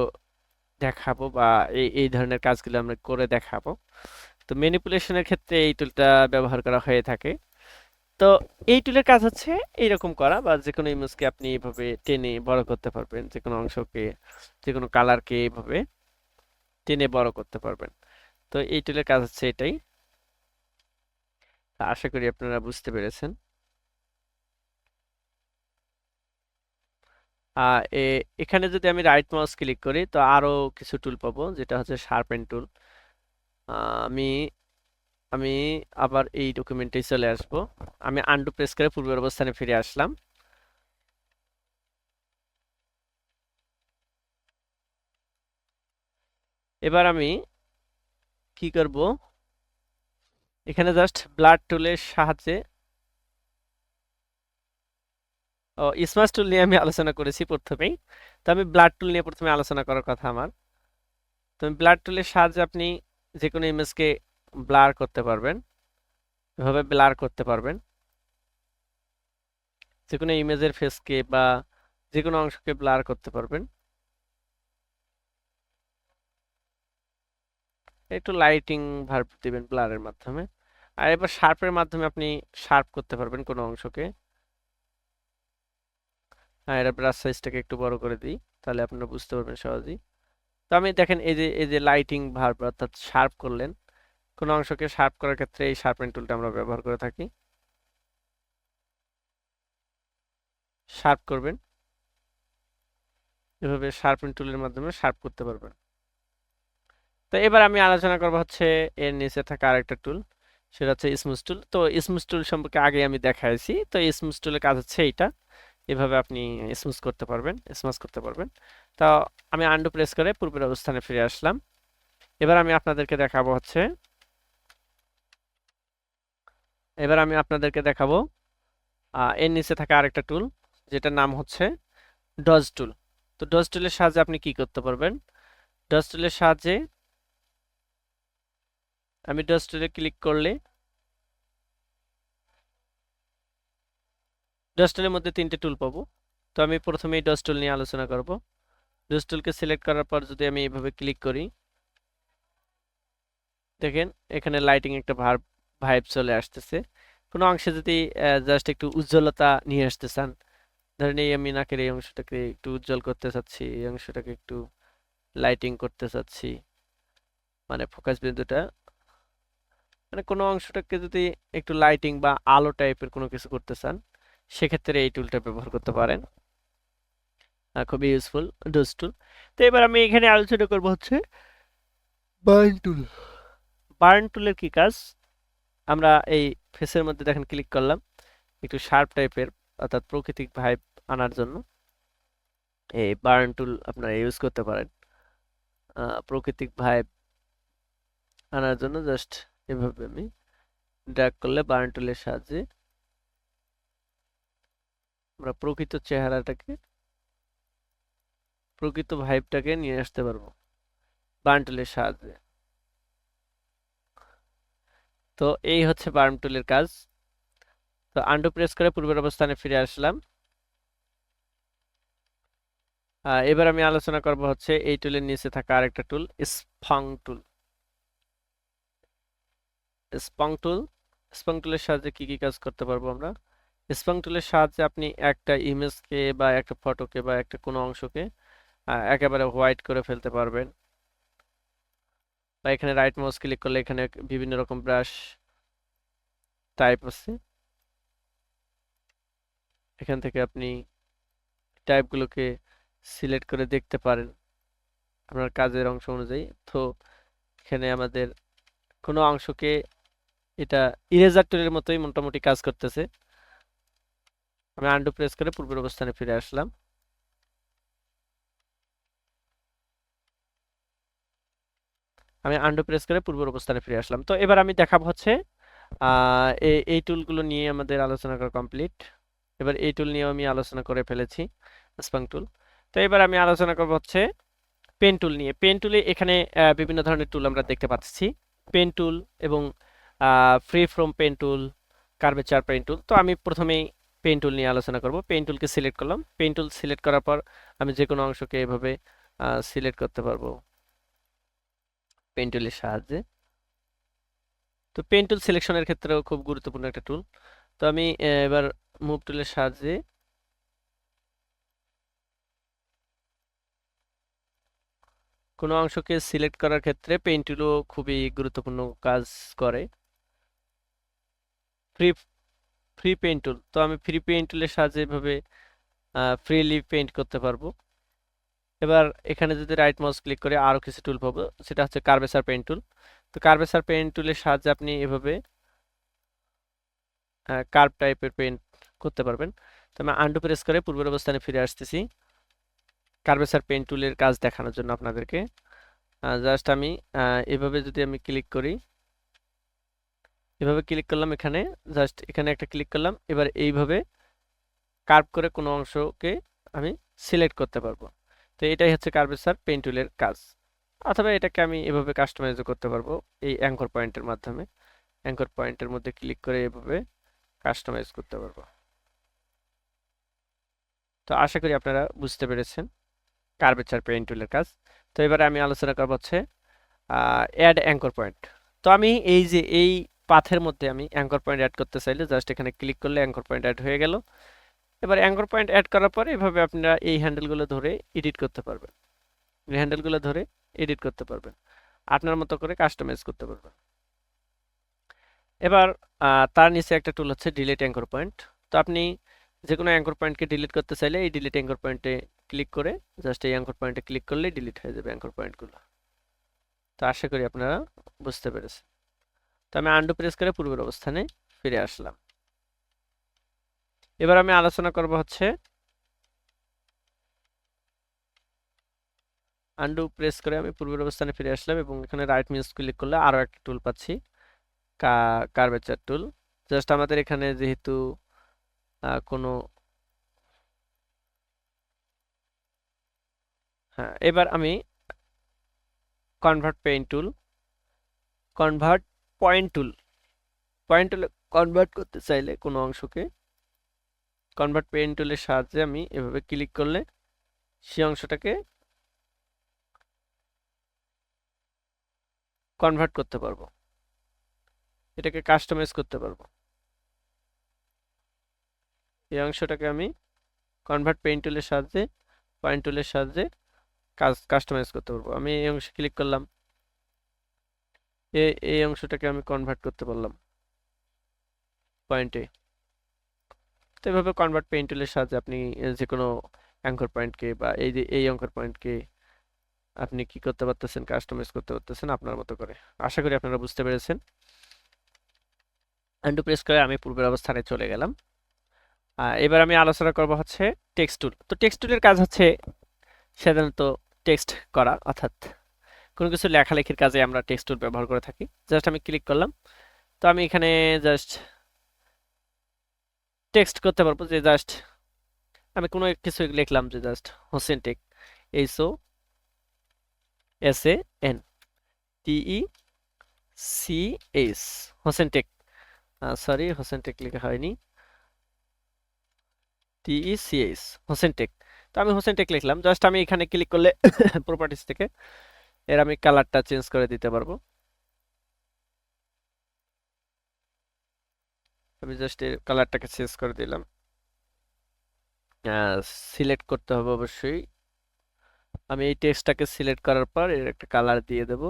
দেখাবো বা এই এই ধরনের কাজগুলো আমরা করে দেখাবো। তো ম্যানিপুলেশনের ক্ষেত্রে এই টুলটা ব্যবহার করা হয়ে থাকে। তো এই টুলের কাজ হচ্ছে এইরকম করা, বা যে কোনো ইমেজকে আপনি এইভাবে টেনে বড় করতে পারবেন, যে কোনো অংশকে, যে কোনো কালারকে এইভাবে টেনে বড় করতে পারবেন। তো এই টুলের কাজ হচ্ছে এটাই। আশা করি আপনারা বুঝতে পেরেছেন। এখানে যদি আমি রাইট মাউস ক্লিক করি, তো আরো কিছু টুল পাবো, যেটা হচ্ছে শার্পেন টুল। আমি আমি আবার এই ডকুমেন্টে চলে আসব। আমি আন্ডু প্রেস করে পূর্বের অবস্থানে ফিরে আসলাম। এবার আমি কি করব, এখানে জাস্ট ব্লাড টুলের সাহায্যে স্মার্ট টুল নিয়ে আমি আলোচনা করেছি প্রথমেই। তো আমি ব্লাড টুল নিয়ে প্রথমে আলোচনা করার কথা আমার। তো ব্লাড টুলের সাহায্যে আপনি যে কোনো ইমেজকে ব্লার করতে পারবেন, এভাবে ব্লার করতে পারবেন। যে কোনো ইমেজের ফেসকে বা যে কোনো অংশকে ব্লার করতে পারবেন। একটু লাইটিং ভার্ব দিবেন ব্লারের মাধ্যমে। আর এবার শার্পের মাধ্যমে আপনি শার্প করতে পারবেন কোনো অংশকে। এটা ব্রাশ সাইজটাকে একটু বড় করে দিই, তাহলে আপনারা বুঝতে পারবেন সহজেই। তো আমি দেখেন এই যে লাইটিং ভার্ব অর্থাৎ শার্প করলেন, কোনো অংশকে শার্প করার ক্ষেত্রে এই শার্পেন টুলটা আমরা ব্যবহার করে থাকি। শার্প করবেন, এভাবে শার্পেন টুলের মাধ্যমে শার্প করতে পারবেন। তো এবার আমি আলোচনা করব হচ্ছে এর নিচে থাকা আরেকটা টুল, সেটা হচ্ছে স্মুথ টুল। তো স্মুথ টুল সম্পর্কে আগে আমি দেখাইছি। তো স্মুথ টুলের কাজ হচ্ছে এইটা, এভাবে আপনি স্মুথ করতে পারবেন, স্মাচ করতে পারবেন। তো আমি আন্ডু প্রেস করে পূর্বের অবস্থানে ফিরে আসলাম। এবার আমি আপনাদেরকে দেখাবো হচ্ছে, এবার আমি আপনাদেরকে দেখাবো এর নিচে থাকা আরেকটা টুল, যেটার নাম হচ্ছে ডজ টুল। তো ডজ টুলের সাহায্যে আপনি কি করতে পারবেন? ডজ টুলের সাহায্যে আমি ডজ টুলে ক্লিক করলে ডজ টুলের মধ্যে তিনটে টুল পাবো। তো আমি প্রথমেই ডজ টুল নিয়ে আলোচনা করব। ডজ টুলকে সিলেক্ট করার পর যদি আমি এইভাবে ক্লিক করি, দেখেন এখানে লাইটিং একটা ভাইব চলে আসতেছে। কোনো অংশে যদি জাস্ট একটু উজ্জ্বলতা নিয়ে আসতে চান, ধরেন এই আমি নাকের এই অংশটাকে একটু উজ্জ্বল করতে চাচ্ছি, এই অংশটাকে একটু লাইটিং করতে চাচ্ছি, মানে ফোকাস বিন্দুটা, মানে কোনো অংশটাকে যদি একটু লাইটিং বা আলো টাইপের কোনো কিছু করতে চান, সেক্ষেত্রে এই টুলটা ব্যবহার করতে পারেন। খুবই ইউজফুল ডোজ টুল। তো এবার আমি এখানে আলোচনা করব হচ্ছে বার্ন টুল। বার্ন টুলের কি কাজ? আমরা এই ফেসের মধ্যে দেখেন ক্লিক করলাম, একটু শার্প টাইপের অর্থাৎ প্রাকৃতিক ভাইব আনার জন্য এই বার্ন টুল আপনারা ইউজ করতে পারেন। প্রাকৃতিক ভাইব আনার জন্য জাস্ট এভাবে আমি ড্র্যাগ করলে বার্ন টুলের সাহায্যে আমরা প্রকৃত চেহারাটাকে, প্রকৃত ভাইবটাকে নিয়ে আসতে পারবো বার্ন টুলের সাহায্যে। তো এই হচ্ছে বার্ন টুলের কাজ। তো আন্ডু প্রেস করে পূর্বের অবস্থানে ফিরে আসলাম। এবার আমি আলোচনা করব হচ্ছে এই টুলের নিচে থাকা আরেকটা টুল, স্পং টুল। স্পং টুল, স্পং টুলের সাহায্যে কি কি কাজ করতে পারবো আমরা? স্পং টুলের সাহায্যে আপনি একটা ইমেজকে বা একটা ফটোকে বা একটা কোনো অংশকে একেবারে হোয়াইট করে ফেলতে পারবেন। বা এখানে রাইট মাউস ক্লিক করলে এখানে বিভিন্ন রকম ব্রাশ টাইপ আছে, এখান থেকে আপনি টাইপগুলোকে সিলেক্ট করে দেখতে পারেন আপনার কাজের অংশ অনুযায়ী। তো এখানে আমাদের কোনো অংশকে, এটা ইরেজার টুলের মতোই মোটামুটি কাজ করতেছে। আমি আন্ডু প্রেস করে পূর্বের অবস্থানে ফিরে আসলাম। আমি আন্ডু প্রেস করে পূর্বের অবস্থানে ফিরে আসলাম। তো এবার আমি দেখাবো হচ্ছে এই টুলগুলো নিয়ে আমাদের আলোচনা করা কমপ্লিট। এবার এই টুল নিয়েও আমি আলোচনা করে ফেলেছি, স্পাং টুল। তো এবার আমি আলোচনা করব হচ্ছে পেন টুল নিয়ে। পেন টুলে এখানে বিভিন্ন ধরনের টুল আমরা দেখতে পাচ্ছি, পেন টুল এবং freeform pen tool, curvature pen tool. তো আমি প্রথমেই পেন টুল নিয়ে আলোচনা করব। পেন টুলকে সিলেক্ট করলাম। পেন টুল সিলেক্ট করার পর আমি যে কোনো অংশকে এভাবে সিলেক্ট করতে পারবো পেন টুলের সাহায্যে। তো পেন টুল সিলেকশনের ক্ষেত্রেও খুব গুরুত্বপূর্ণ একটা টুল। তো আমি এবার মুভ টুলের সাহায্যে কোনো অংশকে সিলেক্ট করার ক্ষেত্রে পেন টুলও খুবই গুরুত্বপূর্ণ কাজ করে। ফ্রি ফ্রি পেইন্ট টুল, তো আমি ফ্রি পেইন্ট টুলের সাহায্যে এভাবে ফ্রিলি পেইন্ট করতে পারবো। এবার এখানে যদি রাইট মাউস ক্লিক করে আরো কিছু টুল পাবো, সেটা হচ্ছে কার্ভেচার পেইন্ট টুল। তো কার্ভেচার পেইন্ট টুলের সাহায্যে আপনি এভাবে কার্ভ টাইপের পেইন্ট করতে পারবেন। তো আমি আন্ডু প্রেস করে পূর্বের অবস্থানে ফিরে আসতেছি কার্ভেচার পেইন্ট টুলের কাজ দেখানোর জন্য আপনাদেরকে। জাস্ট আমি এভাবে যদি আমি ক্লিক করি, এভাবে ক্লিক করলাম, এখানে জাস্ট এখানে একটা ক্লিক করলাম, এবার এইভাবে কার্ভ করে কোনো অংশকে আমি সিলেক্ট করতে পারবো। তো এটাই হচ্ছে কার্ভেচার পেইন্ট টুলের কাজ। অথবা এটাকে আমি এভাবে কাস্টমাইজও করতে পারবো এই অ্যাঙ্কর পয়েন্টের মাধ্যমে। অ্যাঙ্কর পয়েন্টের মধ্যে ক্লিক করে এভাবে কাস্টমাইজ করতে পারবো। তো আশা করি আপনারা বুঝতে পেরেছেন কার্ভেচার পেইন্ট টুলের কাজ। তো এবারে আমি আলোচনা করব হচ্ছে অ্যাড অ্যাঙ্কর পয়েন্ট। তো আমি এই যে এই পাথের মধ্যে আমি অ্যাঙ্কর পয়েন্ট অ্যাড করতে চাইলে জাস্ট এখানে ক্লিক করলে অ্যাঙ্কর পয়েন্ট অ্যাড হয়ে গেল। এবার অ্যাঙ্কর পয়েন্ট অ্যাড করার পরে এভাবে আপনারা এই হ্যান্ডেলগুলো ধরে এডিট করতে পারবেন, এই হ্যান্ডেলগুলো ধরে এডিট করতে পারবেন, আপনার মতো করে কাস্টমাইজ করতে পারবেন। এবার তার নিচে একটা টুল হচ্ছে ডিলিট অ্যাঙ্কর পয়েন্ট। তো আপনি যে কোনো অ্যাঙ্কর পয়েন্টকে ডিলিট করতে চাইলে এই ডিলিট অ্যাঙ্কর পয়েন্টে ক্লিক করে জাস্ট এই অ্যাঙ্কর পয়েন্টে ক্লিক করলেই ডিলিট হয়ে যাবে অ্যাঙ্কর পয়েন্টগুলো। তো আশা করি আপনারা বুঝতে পেরেছেন। তো আমি আন্ডু প্রেস করে পূর্বের অবস্থানে ফিরে আসলাম। এবার আমি আলোচনা করব হচ্ছে আন্ডু প্রেস করে আমি পূর্বের অবস্থানে ফিরে আসলাম এবং এখানে রাইট মাউস ক্লিক করলে আরো একটা টুল পাচ্ছি, কার্ভেচার টুল। জাস্ট আমাদের এখানে যেহেতু কোনো হ্যাঁ, এবার আমি কনভার্ট পেইন্ট টুল, কনভার্ট পয়েন্ট টুল, পয়েন্ট টুলে কনভার্ট করতে চাইলে কোনো অংশকে কনভার্ট পেইন্ট টুলের সাহায্যে আমি এভাবে ক্লিক করলে সেই অংশটাকে কনভার্ট করতে পারবো, এটাকে কাস্টমাইজ করতে পারবো। এই অংশটাকে আমি কনভার্ট পেইন্ট টুলের সাহায্যে পয়েন্ট টুলের সাহায্যে কাস্টমাইজ করতে পারবো। আমি এই অংশে ক্লিক করলাম, এই অংশটাকে আমি কনভার্ট করতে পারলাম পয়েন্টে। তো এভাবে কনভার্ট পেইন্ট টুলের সাহায্যে আপনি যে কোনো অ্যাঙ্কর পয়েন্টকে বা এই যে এই অ্যাঙ্কর পয়েন্টকে আপনি কি করতে পারতেছেন, কাস্টমাইজ করতে পারতেছেন আপনার মতো করে। আশা করি আপনারা বুঝতে পেরেছেন। আন্ডু প্রেস করে আমি পূর্বের অবস্থানে চলে গেলাম। এবার আমি আলোচনা করব হচ্ছে টেক্সট টুল। তো টেক্সট টুলের কাজ হচ্ছে সাধারণত টেক্সট করা, অর্থাৎ কোনো কিছু লেখালেখির কাজে আমরা টেক্সট টুল ব্যবহার করে থাকি। জাস্ট আমি ক্লিক করলাম, তো আমি এখানে জাস্ট টেক্সট করতে পারবো, যে জাস্ট আমি কোনো কিছু লিখলাম, যে just Hossain Tech, HOSENTECH, Hossain Tech, sorry Hossain Tech লেখা হয়নি, TECH, হোসেন টেক। তো আমি হোসেন টেক লিখলাম, জাস্ট আমি এখানে ক্লিক করলে প্রপার্টিস থেকে এর আমি কালারটা চেঞ্জ করে দিতে পারবো। আমি জাস্ট এর কালারটাকে চেঞ্জ করে দিলাম। সিলেক্ট করতে হবে অবশ্যই। আমি এই টেক্সটটাকে সিলেক্ট করার পর এর একটা কালার দিয়ে দেব।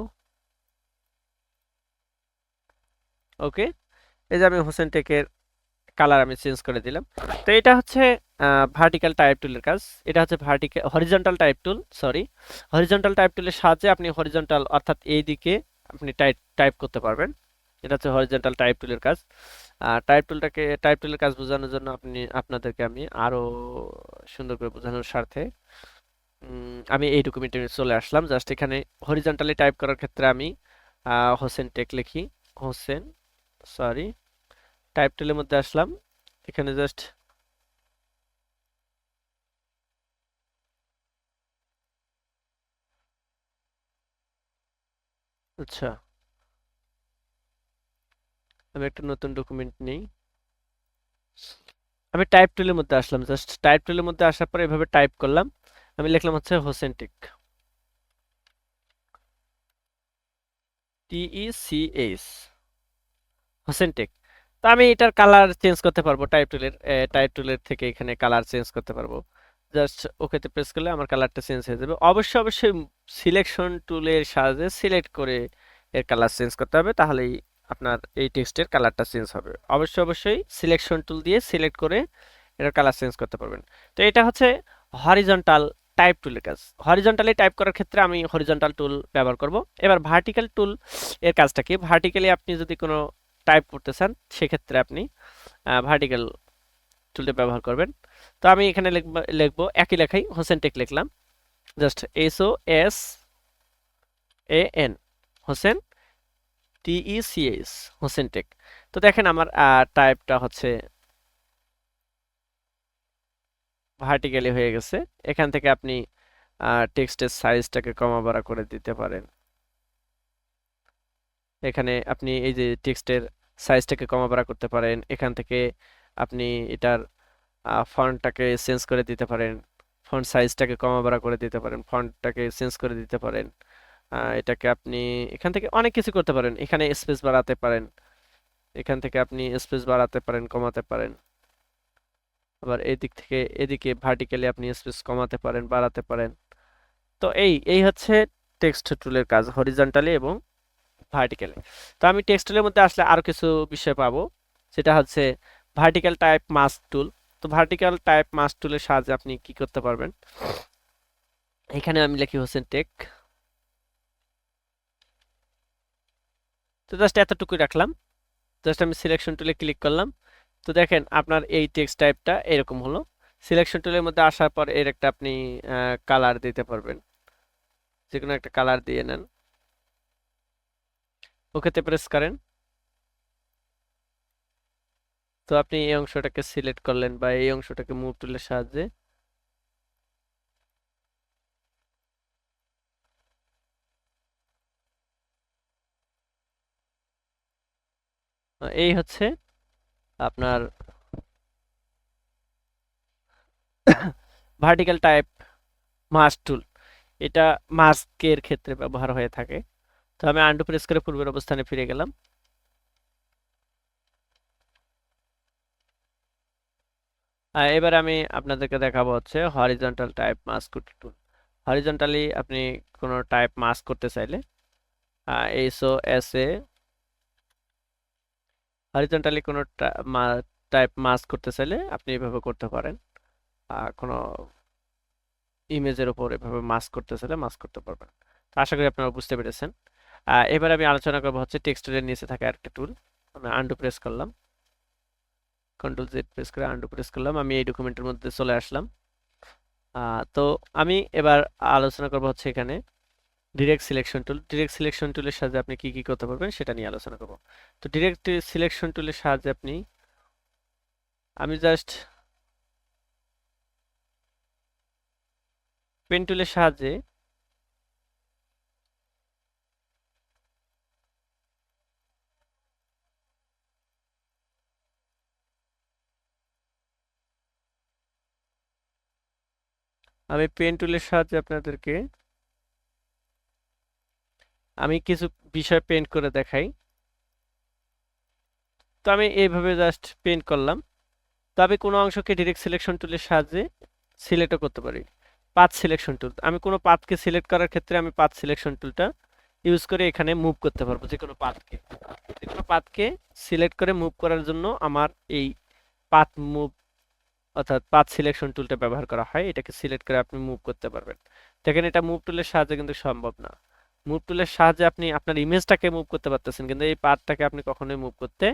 ওকে, এই যে আমি হোসেন টেকের কালার আমি চেঞ্জ করে দিলাম। তো এটা হচ্ছে ভার্টিক্যাল টাইপ টুলের কাজ। এটা হচ্ছে হরিজন্টাল টাইপ টুল, সরি হরিজন্টাল টাইপ টুলের সাহায্যে আপনি হরিজন্টাল অর্থাৎ এই দিকে আপনি টাইপ করতে পারবেন। এটা হচ্ছে হরিজন্টাল টাইপ টুলের কাজ। টাইপ টুলের কাজ বোঝানোর জন্য আপনাদেরকে আমি আরো সুন্দর করে বোঝানোর স্বার্থে আমি এই ডকুমেন্টে চলে আসলাম। জাস্ট এখানে হরিজন্টালি টাইপ করার ক্ষেত্রে আমি হোসেন টেক লিখি, হোসেন, সরি টাইপ টুলের মধ্যে আসলাম, এখানে জাস্ট আচ্ছা আমি একটা নতুন ডকুমেন্ট নেই, আমি টাইপ টুলের মধ্যে আসলাম। জাস্ট টাইপ টুলের মধ্যে আসার পরে এভাবে টাইপ করলাম, আমি লিখলাম হচ্ছে হোসেন টেক, TECH, হোসেন টেক। তো আমি এটার কালার চেঞ্জ করতে পারবো টাইপ টুলের থেকে এখানে কালার চেঞ্জ করতে পারবো। জাস্ট ওকেতে প্রেস করলে আমার কালারটা চেঞ্জ হয়ে যাবে। অবশ্যই সিলেকশন টুলের সাহায্যে সিলেক্ট করে এর কালার চেঞ্জ করতে হবে, তাহলেই আপনার এই টেক্সটের কালারটা চেঞ্জ হবে। অবশ্যই সিলেকশন টুল দিয়ে সিলেক্ট করে এটার কালার চেঞ্জ করতে পারবেন। তো এটা হচ্ছে হরিজন্টাল টাইপ টুলের কাজ। হরিজন্টালি টাইপ করার ক্ষেত্রে আমি হরিজন্টাল টুল ব্যবহার করব। এবার ভার্টিক্যাল টুল এর কাজটা কি, ভার্টিক্যালি আপনি যদি কোনো টাইপ করতে চান সেক্ষেত্রে আপনি ভার্টিক্যাল টুলটা ব্যবহার করবেন। তো আমি এখানে লিখবো একই লেখাই হোসেন টেক লিখলাম, just HOSAN, Hossain, TECH, Hossain Tech. তো দেখেন আমার টাইপটা হচ্ছে ভার্টিক্যালি হয়ে গেছে। এখান থেকে আপনি টেক্সটের সাইজটাকে কমা বাড়া করে দিতে পারেন। এখানে আপনি এই যে টেক্সটের সাইজটাকে কমা বাড়া করতে পারেন। এখান থেকে আপনি এটার ফন্টটাকে চেঞ্জ করে দিতে পারেন, ফন্ট সাইজটাকে কমা বাড়া করে দিতে পারেন, ফন্টটাকে চেঞ্জ করে দিতে পারেন। এটাকে আপনি এখান থেকে অনেক কিছু করতে পারেন, এখানে স্পেস বাড়াতে পারেন, এখান থেকে আপনি স্পেস বাড়াতে পারেন, কমাতে পারেন। আবার এদিক থেকে এদিকে ভার্টিক্যালি আপনি স্পেস কমাতে পারেন, বাড়াতে পারেন। তো এই হচ্ছে টেক্সট টুলের কাজ, হরিজন্টালি এবং ভার্টিক্যালি। তো আমি টেক্সট টুলের মধ্যে আসলে আরো কিছু বিষয় পাবো, যেটা হচ্ছে ভার্টিক্যাল টাইপ মাস্ক টুল। তো ভার্টিক্যাল টাইপ মাস্ক টুলের সাহায্যে আপনি কি করতে পারবেন, এখানে আমি লিখি হোসেন টেক। তো জাস্ট এতটুকুই রাখলাম। জাস্ট আমি সিলেকশন টুলে ক্লিক করলাম। তো দেখেন আপনার এই টেক্সট টাইপটা এরকম হলো। সিলেকশন টুলের মধ্যে আসার পর এর একটা আপনি কালার দিতে পারবেন, যে কোনো একটা কালার দিয়ে নেন। ওকেতে প্রেস করেন। তো আপনি এই অংশটাকে সিলেক্ট করলেন বা এই অংশটাকে মুভ টুলের সাহায্যে এই হচ্ছে আপনার ভার্টিক্যাল টাইপ মাস্ক টুল। এটা মাস্কের ক্ষেত্রে ব্যবহার হয়ে থাকে। তো আমি আন্ডু প্রেস করে পূর্বের অবস্থানে ফিরে গেলাম। এবার আমি আপনাদেরকে দেখাবো হচ্ছে হরিজন্টাল টাইপ মাস্ক টুল। হরিজন্টালি আপনি কোনো টাইপ মাস্ক করতে চাইলে এইচও এস এ হরিজন্টালি কোনো টাইপ মাস্ক করতে চাইলে আপনি এভাবে করতে পারেন। কোনো ইমেজের উপর এভাবে মাস্ক করতে চাইলে মাস্ক করতে পারবেন। তো আশা করি আপনারা বুঝতে পেরেছেন। এবার আমি আলোচনা করবো হচ্ছে টেক্সটের নিচে থাকা একটা টুল। আমি আন্ডু প্রেস করলাম, কন্ট্রোল জেড প্রেস করে আন্ডু প্রেস করলাম, আমি এই ডকুমেন্টের মধ্যে চলে আসলাম। তো আমি এবার আলোচনা করবো হচ্ছে এখানে direct selection tool. Direct selection টুলের সাহায্যে আপনি কি কি করতে পারবেন সেটা নিয়ে আলোচনা করব। তো ডিরেক্ট সিলেকশন টুলের সাহায্যে আমি জাস্ট পেন টুলের সাহায্যে আপনাদেরকে আমি কিছু বিষয় পেন্ট করে দেখাই। তো আমি এইভাবে জাস্ট পেন্ট করলাম। তো আমি কোনো অংশকে ডিরেক্ট সিলেকশন টুলের সাহায্যে সিলেক্টও করতে পারি। পাথ সিলেকশন টুল, আমি কোনো পাথকে সিলেক্ট করার ক্ষেত্রে আমি পাথ সিলেকশন টুলটা ইউজ করে এখানে মুভ করতে পারবো। যে কোনো পাথকে সিলেক্ট করে মুভ করার জন্য আমার এই পাথ মুভ অর্থাৎ পাথ সিলেকশন টুলটা ব্যবহার করা হয়। এটাকে সিলেক্ট করে আপনি মুভ করতে পারবেন। দেখেন এটা মুভ টুলের সাহায্যে কিন্তু সম্ভব না। মুভ টুলের সাহায্যে আপনি আপনার ইমেজটাকে মুভ করতে পারতেছেন, কিন্তু এই পাথটাকে আপনি কখনোই মুভ করতে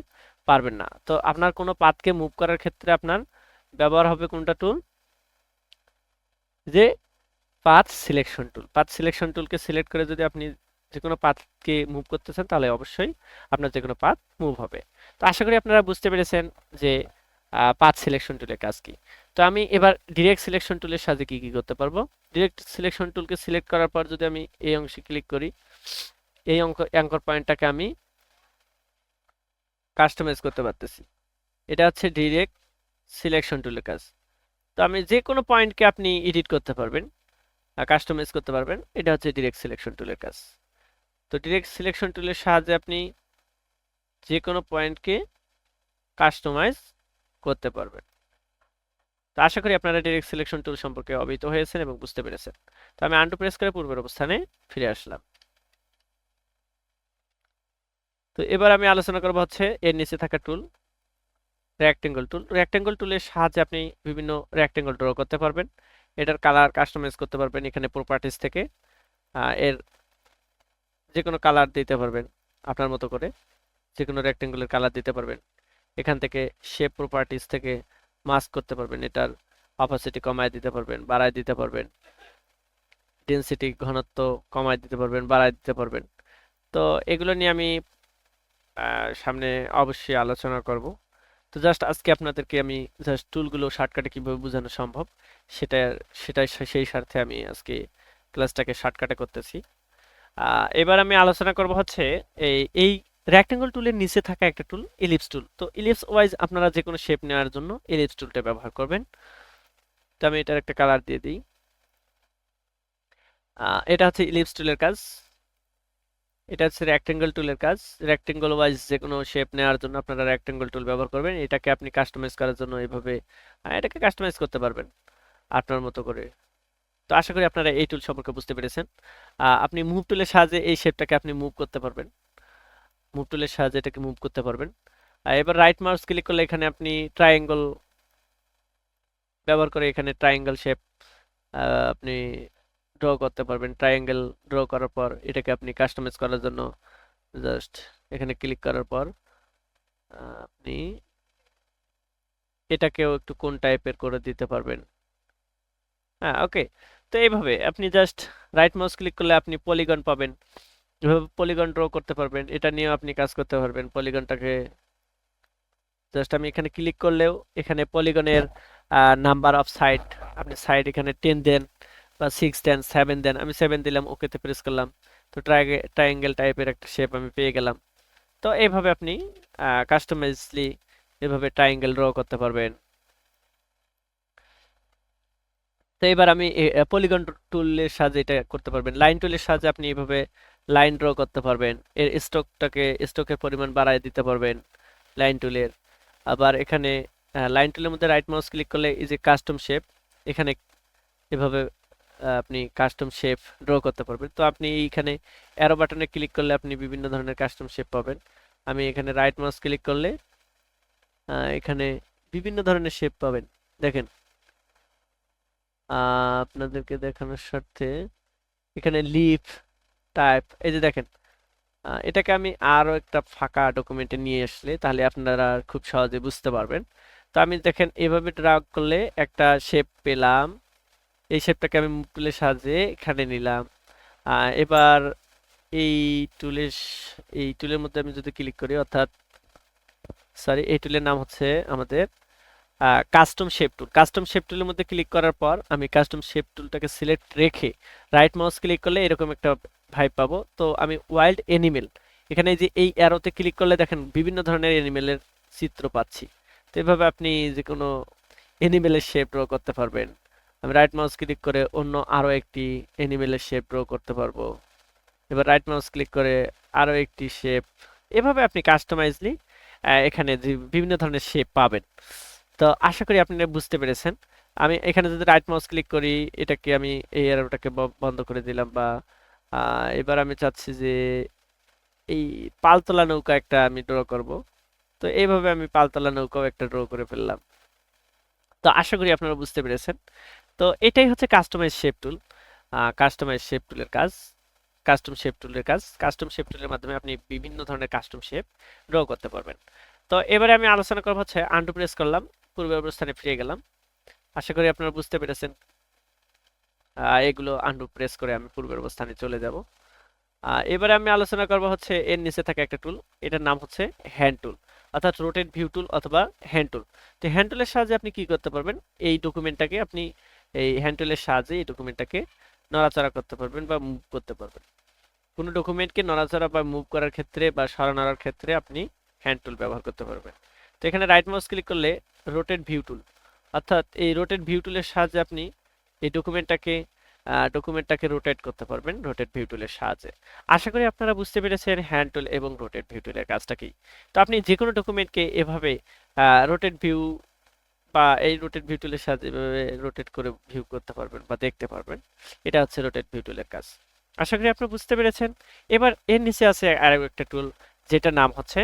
পারবেন না। তো আপনার কোনো পাথকে মুভ করার ক্ষেত্রে আপনার ব্যবহার হবে কোনটা টুল, যে path selection tool. Path selection টুলকে সিলেক্ট করে যদি আপনি যে কোনো পাথকে মুভ করতে চান তাহলে অবশ্যই আপনার যে কোনো পাথ মুভ হবে। তো আশা করি আপনারা বুঝতে পেরেছেন যে পাথ সিলেকশন টুলের কাজ কি। তো আমি এবার ডিরেক্ট সিলেকশন টুলের সাহায্যে কি কি করতে পারবো। ডিরেক্ট সিলেকশন টুলকে সিলেক্ট করার পর যদি আমি এই অংশে ক্লিক করি, এই অ্যাঙ্কর পয়েন্টটাকে আমি কাস্টমাইজ করতে পারতেছি। এটা হচ্ছে ডিরেক্ট সিলেকশন টুলের কাজ। তো আমি যে কোনো পয়েন্টকে আপনি এডিট করতে পারবেন, কাস্টমাইজ করতে পারবেন। এটা হচ্ছে ডিরেক্ট সিলেকশন টুলের কাজ। তো ডিরেক্ট সিলেকশন টুলের সাহায্যে আপনি যে কোনো পয়েন্টকে কাস্টমাইজ করতে পারবেন। তো আশা করি আপনারা ডিরেক্ট সিলেকশন টুল সম্পর্কে অবহিত হয়েছেন এবং বুঝতে পেরেছেন। তো আমি আন্ডু প্রেস করে পূর্বের অবস্থানে ফিরে আসলাম। তো এবার আমি আলোচনা করব হচ্ছে এর নিচে থাকা টুল, রেক্টেঙ্গল টুল। রেক্টেঙ্গল টুলের সাহায্যে আপনি বিভিন্ন রেক্টেঙ্গল ড্র করতে পারবেন। এটার কালার কাস্টমাইজ করতে পারবেন এখানে প্রপার্টিজ থেকে। এর যে কোনো কালার দিতে পারবেন আপনার মতো করে, যে কোনো রেক্টেঙ্গলের কালার দিতে পারবেন। এখান থেকে শেপ প্রপার্টিজ থেকে মাস্ক করতে পারবেন, এটার অপাসিটি কমায় দিতে পারবেন, বাড়ায় দিতে পারবেন, ডেনসিটি ঘনত্ব কমায় দিতে পারবেন, বাড়ায় দিতে পারবেন। তো এগুলো নিয়ে আমি সামনে অবশ্যই আলোচনা করব। তো জাস্ট আজকে আপনাদেরকে আমি জাস্ট টুলগুলো শর্টকাটে কিভাবে বোঝানো সম্ভব সেটা সেটাই সেই স্বার্থে আমি আজকে ক্লাসটাকে শর্টকাটে করতেছি। এবার আমি আলোচনা করব হচ্ছে এই রেক্টেঙ্গল টুলের নিচে থাকা একটা টুল ইলিপস টুল। তো ইলিপস ওয়াইজ আপনারা যে কোনো শেপ নেওয়ার জন্য ইলিপস টুলটা ব্যবহার করবেন। তো আমি এটার একটা কালার দিয়ে দিই। এটা হচ্ছে ইলিপস টুলের কাজ। এটা হচ্ছে রেক্টেঙ্গেল টুলের কাজ। রেক্টেঙ্গল ওয়াইজ যে কোনো শেপ নেওয়ার জন্য আপনারা রেক্টেঙ্গল টুল ব্যবহার করবেন। এটাকে আপনি কাস্টমাইজ করার জন্য এইভাবে এটাকে কাস্টমাইজ করতে পারবেন আপনার মতো করে। তো আশা করি আপনারা এই টুল সম্পর্কে বুঝতে পেরেছেন। আপনি মুভ টুলের সাহায্যে এই শেপটাকে আপনি মুভ করতে পারবেন। মুভ টুলের সাহায্যে এটাকে মুভ করতে পারবেন। এবার রাইট মাউস ক্লিক করলে এখানে আপনি ট্রায়াঙ্গল ব্যবহার করে এখানে ট্রায়াঙ্গল শেপ আপনি ড্র করতে পারবেন। ট্রায়াঙ্গেল ড্র করার পর এটাকে আপনি কাস্টমাইজ করার জন্য জাস্ট এখানে ক্লিক করার পর আপনি এটাকেও একটু কোন টাইপের করে দিতে পারবেন। হ্যাঁ, ওকে। তো এইভাবে আপনি জাস্ট রাইট মাউস ক্লিক করলে আপনি পলিগন পাবেন। এভাবে পলিগন ড্র করতে পারবেন। এটা নিয়েও আপনি কাজ করতে পারবেন। পলিগনটাকে জাস্ট আমি এখানে ক্লিক করলেও এখানে পলিগনের নাম্বার অফ সাইড, আপনি সাইড এখানে 10 দেন বা 6 দেন, 7 দেন। আমি 7 দিলাম, ওকেতে প্রেস করলাম। তো ট্রায়াঙ্গেল টাইপের একটা শেপ আমি পেয়ে গেলাম। তো এইভাবে আপনি কাস্টমাইজলি এভাবে ট্রায়াঙ্গেল ড্র করতে পারবেন। তো এবার আমি পলিগন টুলের সাহায্যে এটা করতে পারবেন। লাইন টুলের সাহায্যে আপনি এভাবে লাইন ড্র করতে পারবেন। এর স্ট্রোকের পরিমাণ বাড়ায় দিতে পারবেন লাইন টুলের। আবার এখানে লাইন টুলের মধ্যে রাইট মাউস ক্লিক করলে এই যে কাস্টম শেপ, এখানে এভাবে আপনি কাস্টম শেপ ড্র করতে পারবেন। তো আপনি এইখানে অ্যারো বাটনে ক্লিক করলে আপনি বিভিন্ন ধরনের কাস্টম শেপ পাবেন। আমি এখানে রাইট মাউস ক্লিক করলে এখানে বিভিন্ন ধরনের শেপ পাবেন। দেখেন, আপনাদেরকে দেখানোর স্বার্থে এখানে লিফ টাইপ, এই যে দেখেন, এটাকে আমি আরো একটা ফাঁকা ডকুমেন্টে নিয়ে আসলে তাহলে আপনারা খুব সহজে বুঝতে পারবেন। তো আমি দেখেন এভাবে ড্র্যাগ করলে একটা শেপ পেলাম। এই শেপটাকে আমি মুভ টুলের সাহায্যে এখানে নিলাম। এবার এই টুলের এই টুলের মধ্যে আমি যদি ক্লিক করি, অর্থাৎ সরি, এই টুলের নাম হচ্ছে আমাদের কাস্টম শেপ টুল। কাস্টম শেপ টুলের মধ্যে ক্লিক করার পর আমি কাস্টম শেপ টুলটাকে সিলেক্ট রেখে রাইট মাউস ক্লিক করলে এরকম একটা ভাইব পাবো। তো আমি ওয়াইল্ড এনিমেল, এখানে যে এই অ্যারোতে ক্লিক করলে দেখেন বিভিন্ন ধরনের এনিমেলের চিত্র পাচ্ছি। তো এভাবে আপনি যে কোনো এনিমেলের শেপ ড্র করতে পারবেন। আমি রাইট মাউস ক্লিক করে অন্য আরো একটি এনিমেলের শেপ ড্র করতে পারবো। এবার রাইট মাউস ক্লিক করে আরো একটি শেপ। এভাবে আপনি কাস্টমাইজলি এখানে যে বিভিন্ন ধরনের শেপ পাবেন। তো আশা করি আপনারা বুঝতে পেরেছেন। আমি এখানে যদি রাইট মাউস ক্লিক করি, এটাকে আমি এই অ্যারোটাকে বন্ধ করে দিলাম, বা এবার আমি চাচ্ছি যে এই পালতোলা নৌকা একটা আমি ড্র করব। তো এইভাবে আমি পালতোলা নৌকাও একটা ড্র করে ফেললাম। তো আশা করি আপনারা বুঝতে পেরেছেন। তো এটাই হচ্ছে কাস্টমাইজ শেপ টুল। কাস্টমাইজ শেপ টুলের কাজ, কাস্টম শেপ টুলের কাজ। কাস্টম শেপ টুলের মাধ্যমে আপনি বিভিন্ন ধরনের কাস্টম শেপ ড্র করতে পারবেন। তো এবারে আমি আলোচনা করব হচ্ছে আনডু প্রেস করলাম, পূর্বের অবস্থানে ফিরে গেলাম। আশা করি আপনারা বুঝতে পেরেছেন। এগুলো আনডু প্রেস করে আমি পূর্বের অবস্থানে চলে যাব। এবারে আমি আলোচনা করব হচ্ছে এর নিচে থাকা একটা টুল, এটার নাম হচ্ছে হ্যান্ড টুল, অর্থাৎ রোটেট ভিউ টুল অথবা হ্যান্ড টুল। তো হ্যান্ড টুলের সাহায্যে আপনি কি করতে পারবেন, এই ডকুমেন্টটাকে আপনি এই হ্যান্ড টুলের সাহায্যে এই ডকুমেন্টটাকে নড়াচড়া করতে পারবেন বা মুভ করতে পারবেন। কোনো ডকুমেন্টকে নড়াচড়া বা মুভ করার ক্ষেত্রে বা সরানোর ক্ষেত্রে আপনি হ্যান্ড টুল ব্যবহার করতে পারবেন। তো এখানে রাইট মাউস ক্লিক করলে রোটেট ভিউ টুল, অর্থাৎ এই রোটেট ভিউ টুলের সাহায্যে আপনি এই ডকুমেন্টটাকে রোটেট করতে পারবেন রোটেট ভিউ টুলের সাহায্যে। আশা করি আপনারা বুঝতে পেরেছেন হ্যান্ড টুল এবং রোটেট ভিউ টুলের কাজটা কি। তো আপনি যে কোনো ডকুমেন্টকে এভাবে রোটেট ভিউ বা এই রোটেট ভিউ টুলের সাহায্যে এভাবে রোটেট করে ভিউ করতে পারবেন বা দেখতে পারবেন। এটা হচ্ছে রোটেট ভিউ টুলের কাজ। আশা করি আপনারা বুঝতে পেরেছেন। এবার এর নিচে আছে আরো একটা টুল, যেটা নাম হচ্ছে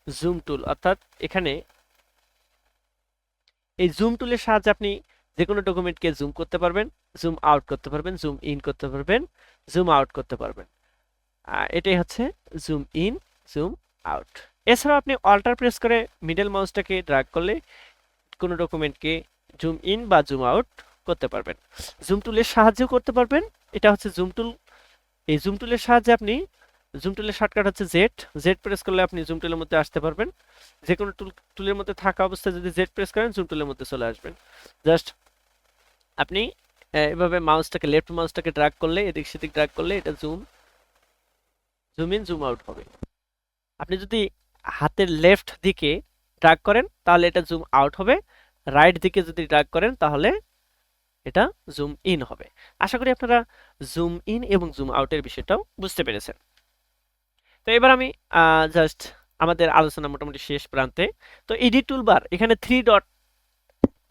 জুম টুল। অর্থাৎ এখানে এই জুম টুলের সাহায্যে আপনি যে কোনো ডকুমেন্টকে জুম করতে পারবেন, জুম আউট করতে পারবেন, জুম ইন করতে পারবেন, জুম আউট করতে পারবেন। এটাই হচ্ছে জুম ইন, জুম আউট। এছাড়াও আপনি অল্টার প্রেস করে মিডল মাউসটাকে ড্র্যাগ করলে কোনো ডকুমেন্টকে জুম ইন বা জুম আউট করতে পারবেন। জুম টুলের সাহায্যেও করতে পারবেন। এটা হচ্ছে জুম টুল। এই জুম টুলের সাহায্যে আপনি, জুম টুলের শর্টকাট হচ্ছে জেড, জেড প্রেস করলে আপনি জুম টুলের মধ্যে আসতে পারবেন। যে কোনো টুলের মধ্যে থাকা অবস্থায় যদি জেড প্রেস করেন জুম টুলের মধ্যে চলে আসবেন। জাস্ট আপনি এভাবে মাউসটাকে, লেফট মাউসটাকে ড্র্যাগ করলে, এদিক সেদিক ড্র্যাগ করলে এটা জুম ইন জুম আউট হবে। আপনি যদি হাতের লেফট দিকে ড্র্যাগ করেন তাহলে এটা জুম আউট হবে, রাইট দিকে যদি ড্র্যাগ করেন তাহলে এটা জুম ইন হবে। আশা করি আপনারা জুম ইন এবং জুম আউটের বিষয়টাও বুঝতে পেরেছেন। তো এবার আমি জাস্ট আমাদের আলোচনা মোটামুটি শেষ প্রান্তে। তো এডিট টুলবার এখানে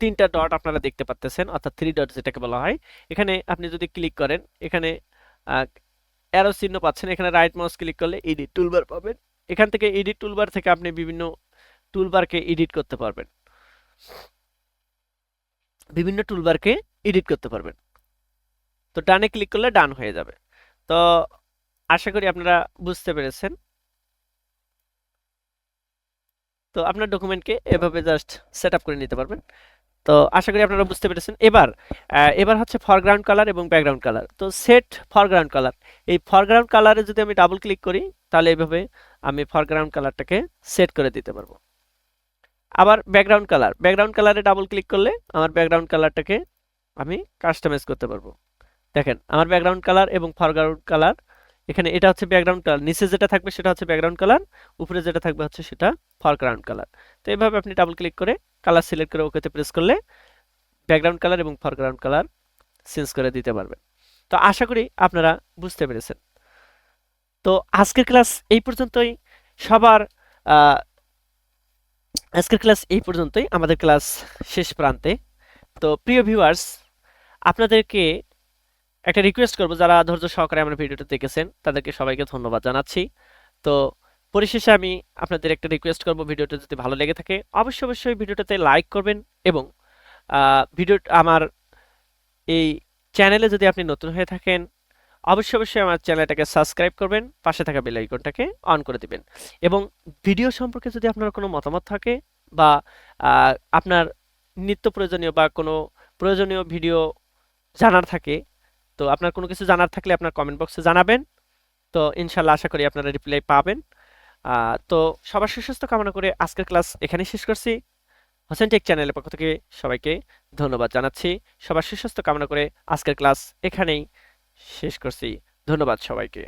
তিনটা ডট আপনারা দেখতে পাচ্ছেন, অর্থাৎ থ্রি ডট যেটাকে বলা হয়। এখানে আপনি যদি ক্লিক করেন, এখানে অ্যারো চিহ্ন পাচ্ছেন, এখানে রাইট মাউস ক্লিক করলে এডিট টুলবার পাবেন। এখান থেকে এডিট টুলবার থেকে আপনি বিভিন্ন টুলবারকে এডিট করতে পারবেন, বিভিন্ন টুলবারকে এডিট করতে পারবেন। তো ডানে ক্লিক করলে ডান হয়ে যাবে। তো আশা করি আপনারা বুঝতে পেরেছেন। তো আপনার ডকুমেন্টকে এভাবে জাস্ট সেট আপ করে নিতে পারবেন। তো আশা করি আপনারা বুঝতে পেরেছেন। এবার হচ্ছে ফরগ্রাউন্ড কালার এবং ব্যাকগ্রাউন্ড কালার। তো সেট ফরগ্রাউন্ড কালার, এই ফরগ্রাউন্ড কালারে যদি আমি ডাবল ক্লিক করি, তাহলে এইভাবে আমি ফরগ্রাউন্ড কালারটাকে সেট করে দিতে পারবো। আবার ব্যাকগ্রাউন্ড কালারে ডাবল ক্লিক করলে আমার ব্যাকগ্রাউন্ড কালারটাকে আমি কাস্টমাইজ করতে পারবো। দেখেন আমার ব্যাকগ্রাউন্ড কালার এবং ফরগ্রাউন্ড কালার, এখানে এটা হচ্ছে ব্যাকগ্রাউন্ড কালার, নিচে যেটা থাকবে সেটা হচ্ছে ব্যাকগ্রাউন্ড কালার, উপরে যেটা থাকবে হচ্ছে সেটা ফরগ্রাউন্ড কালার। তো এইভাবে আপনি ডাবল ক্লিক করে কালার সিলেক্ট করে ওকেতে প্রেস করলে ব্যাকগ্রাউন্ড কালার এবং ফরগ্রাউন্ড কালার চেঞ্জ করে দিতে পারবেন। তো আশা করি আপনারা বুঝতে পেরেছেন। তো আজকের ক্লাস এই পর্যন্তই। সবার আজকের ক্লাস এই পর্যন্তই, আমাদের ক্লাস শেষ প্রান্তে। তো প্রিয় ভিউয়ার্স, আপনাদেরকে একটা রিকোয়েস্ট করব, যারা ধৈর্য সহকারে আমার ভিডিওটা দেখেছেন তাদেরকে সবাইকে ধন্যবাদ জানাচ্ছি। তো পরিশেষে আমি আপনাদের একটা রিকোয়েস্ট করব, ভিডিওটা যদি ভালো লেগে থাকে অবশ্যই ভিডিওটাতে লাইক করবেন, এবং আমার এই চ্যানেলে যদি আপনি নতুন হয়ে থাকেন অবশ্যই আমার চ্যানেলটাকে সাবস্ক্রাইব করবেন, পাশে থাকা বেল আইকনটাকে অন করে দিবেন। এবং ভিডিও সম্পর্কে যদি আপনার কোনো মতামত থাকে, বা আপনার নিত্য প্রয়োজনীয় বা কোনো প্রয়োজনীয় ভিডিও জানার থাকে, তো আপনার কোনো কিছু জানার থাকলে আপনার কমেন্ট বক্সে জানাবেন। তো ইনশাল্লাহ আশা করি আপনারা রিপ্লাই পাবেন। তো সবার সুস্বাস্থ্য কামনা করে আজকের ক্লাস এখানেই শেষ করছি। হোসেন টেক চ্যানেলের পক্ষ থেকে সবাইকে ধন্যবাদ জানাচ্ছি। সবার সুস্বাস্থ্য কামনা করে আজকের ক্লাস এখানেই শেষ করছি। ধন্যবাদ সবাইকে।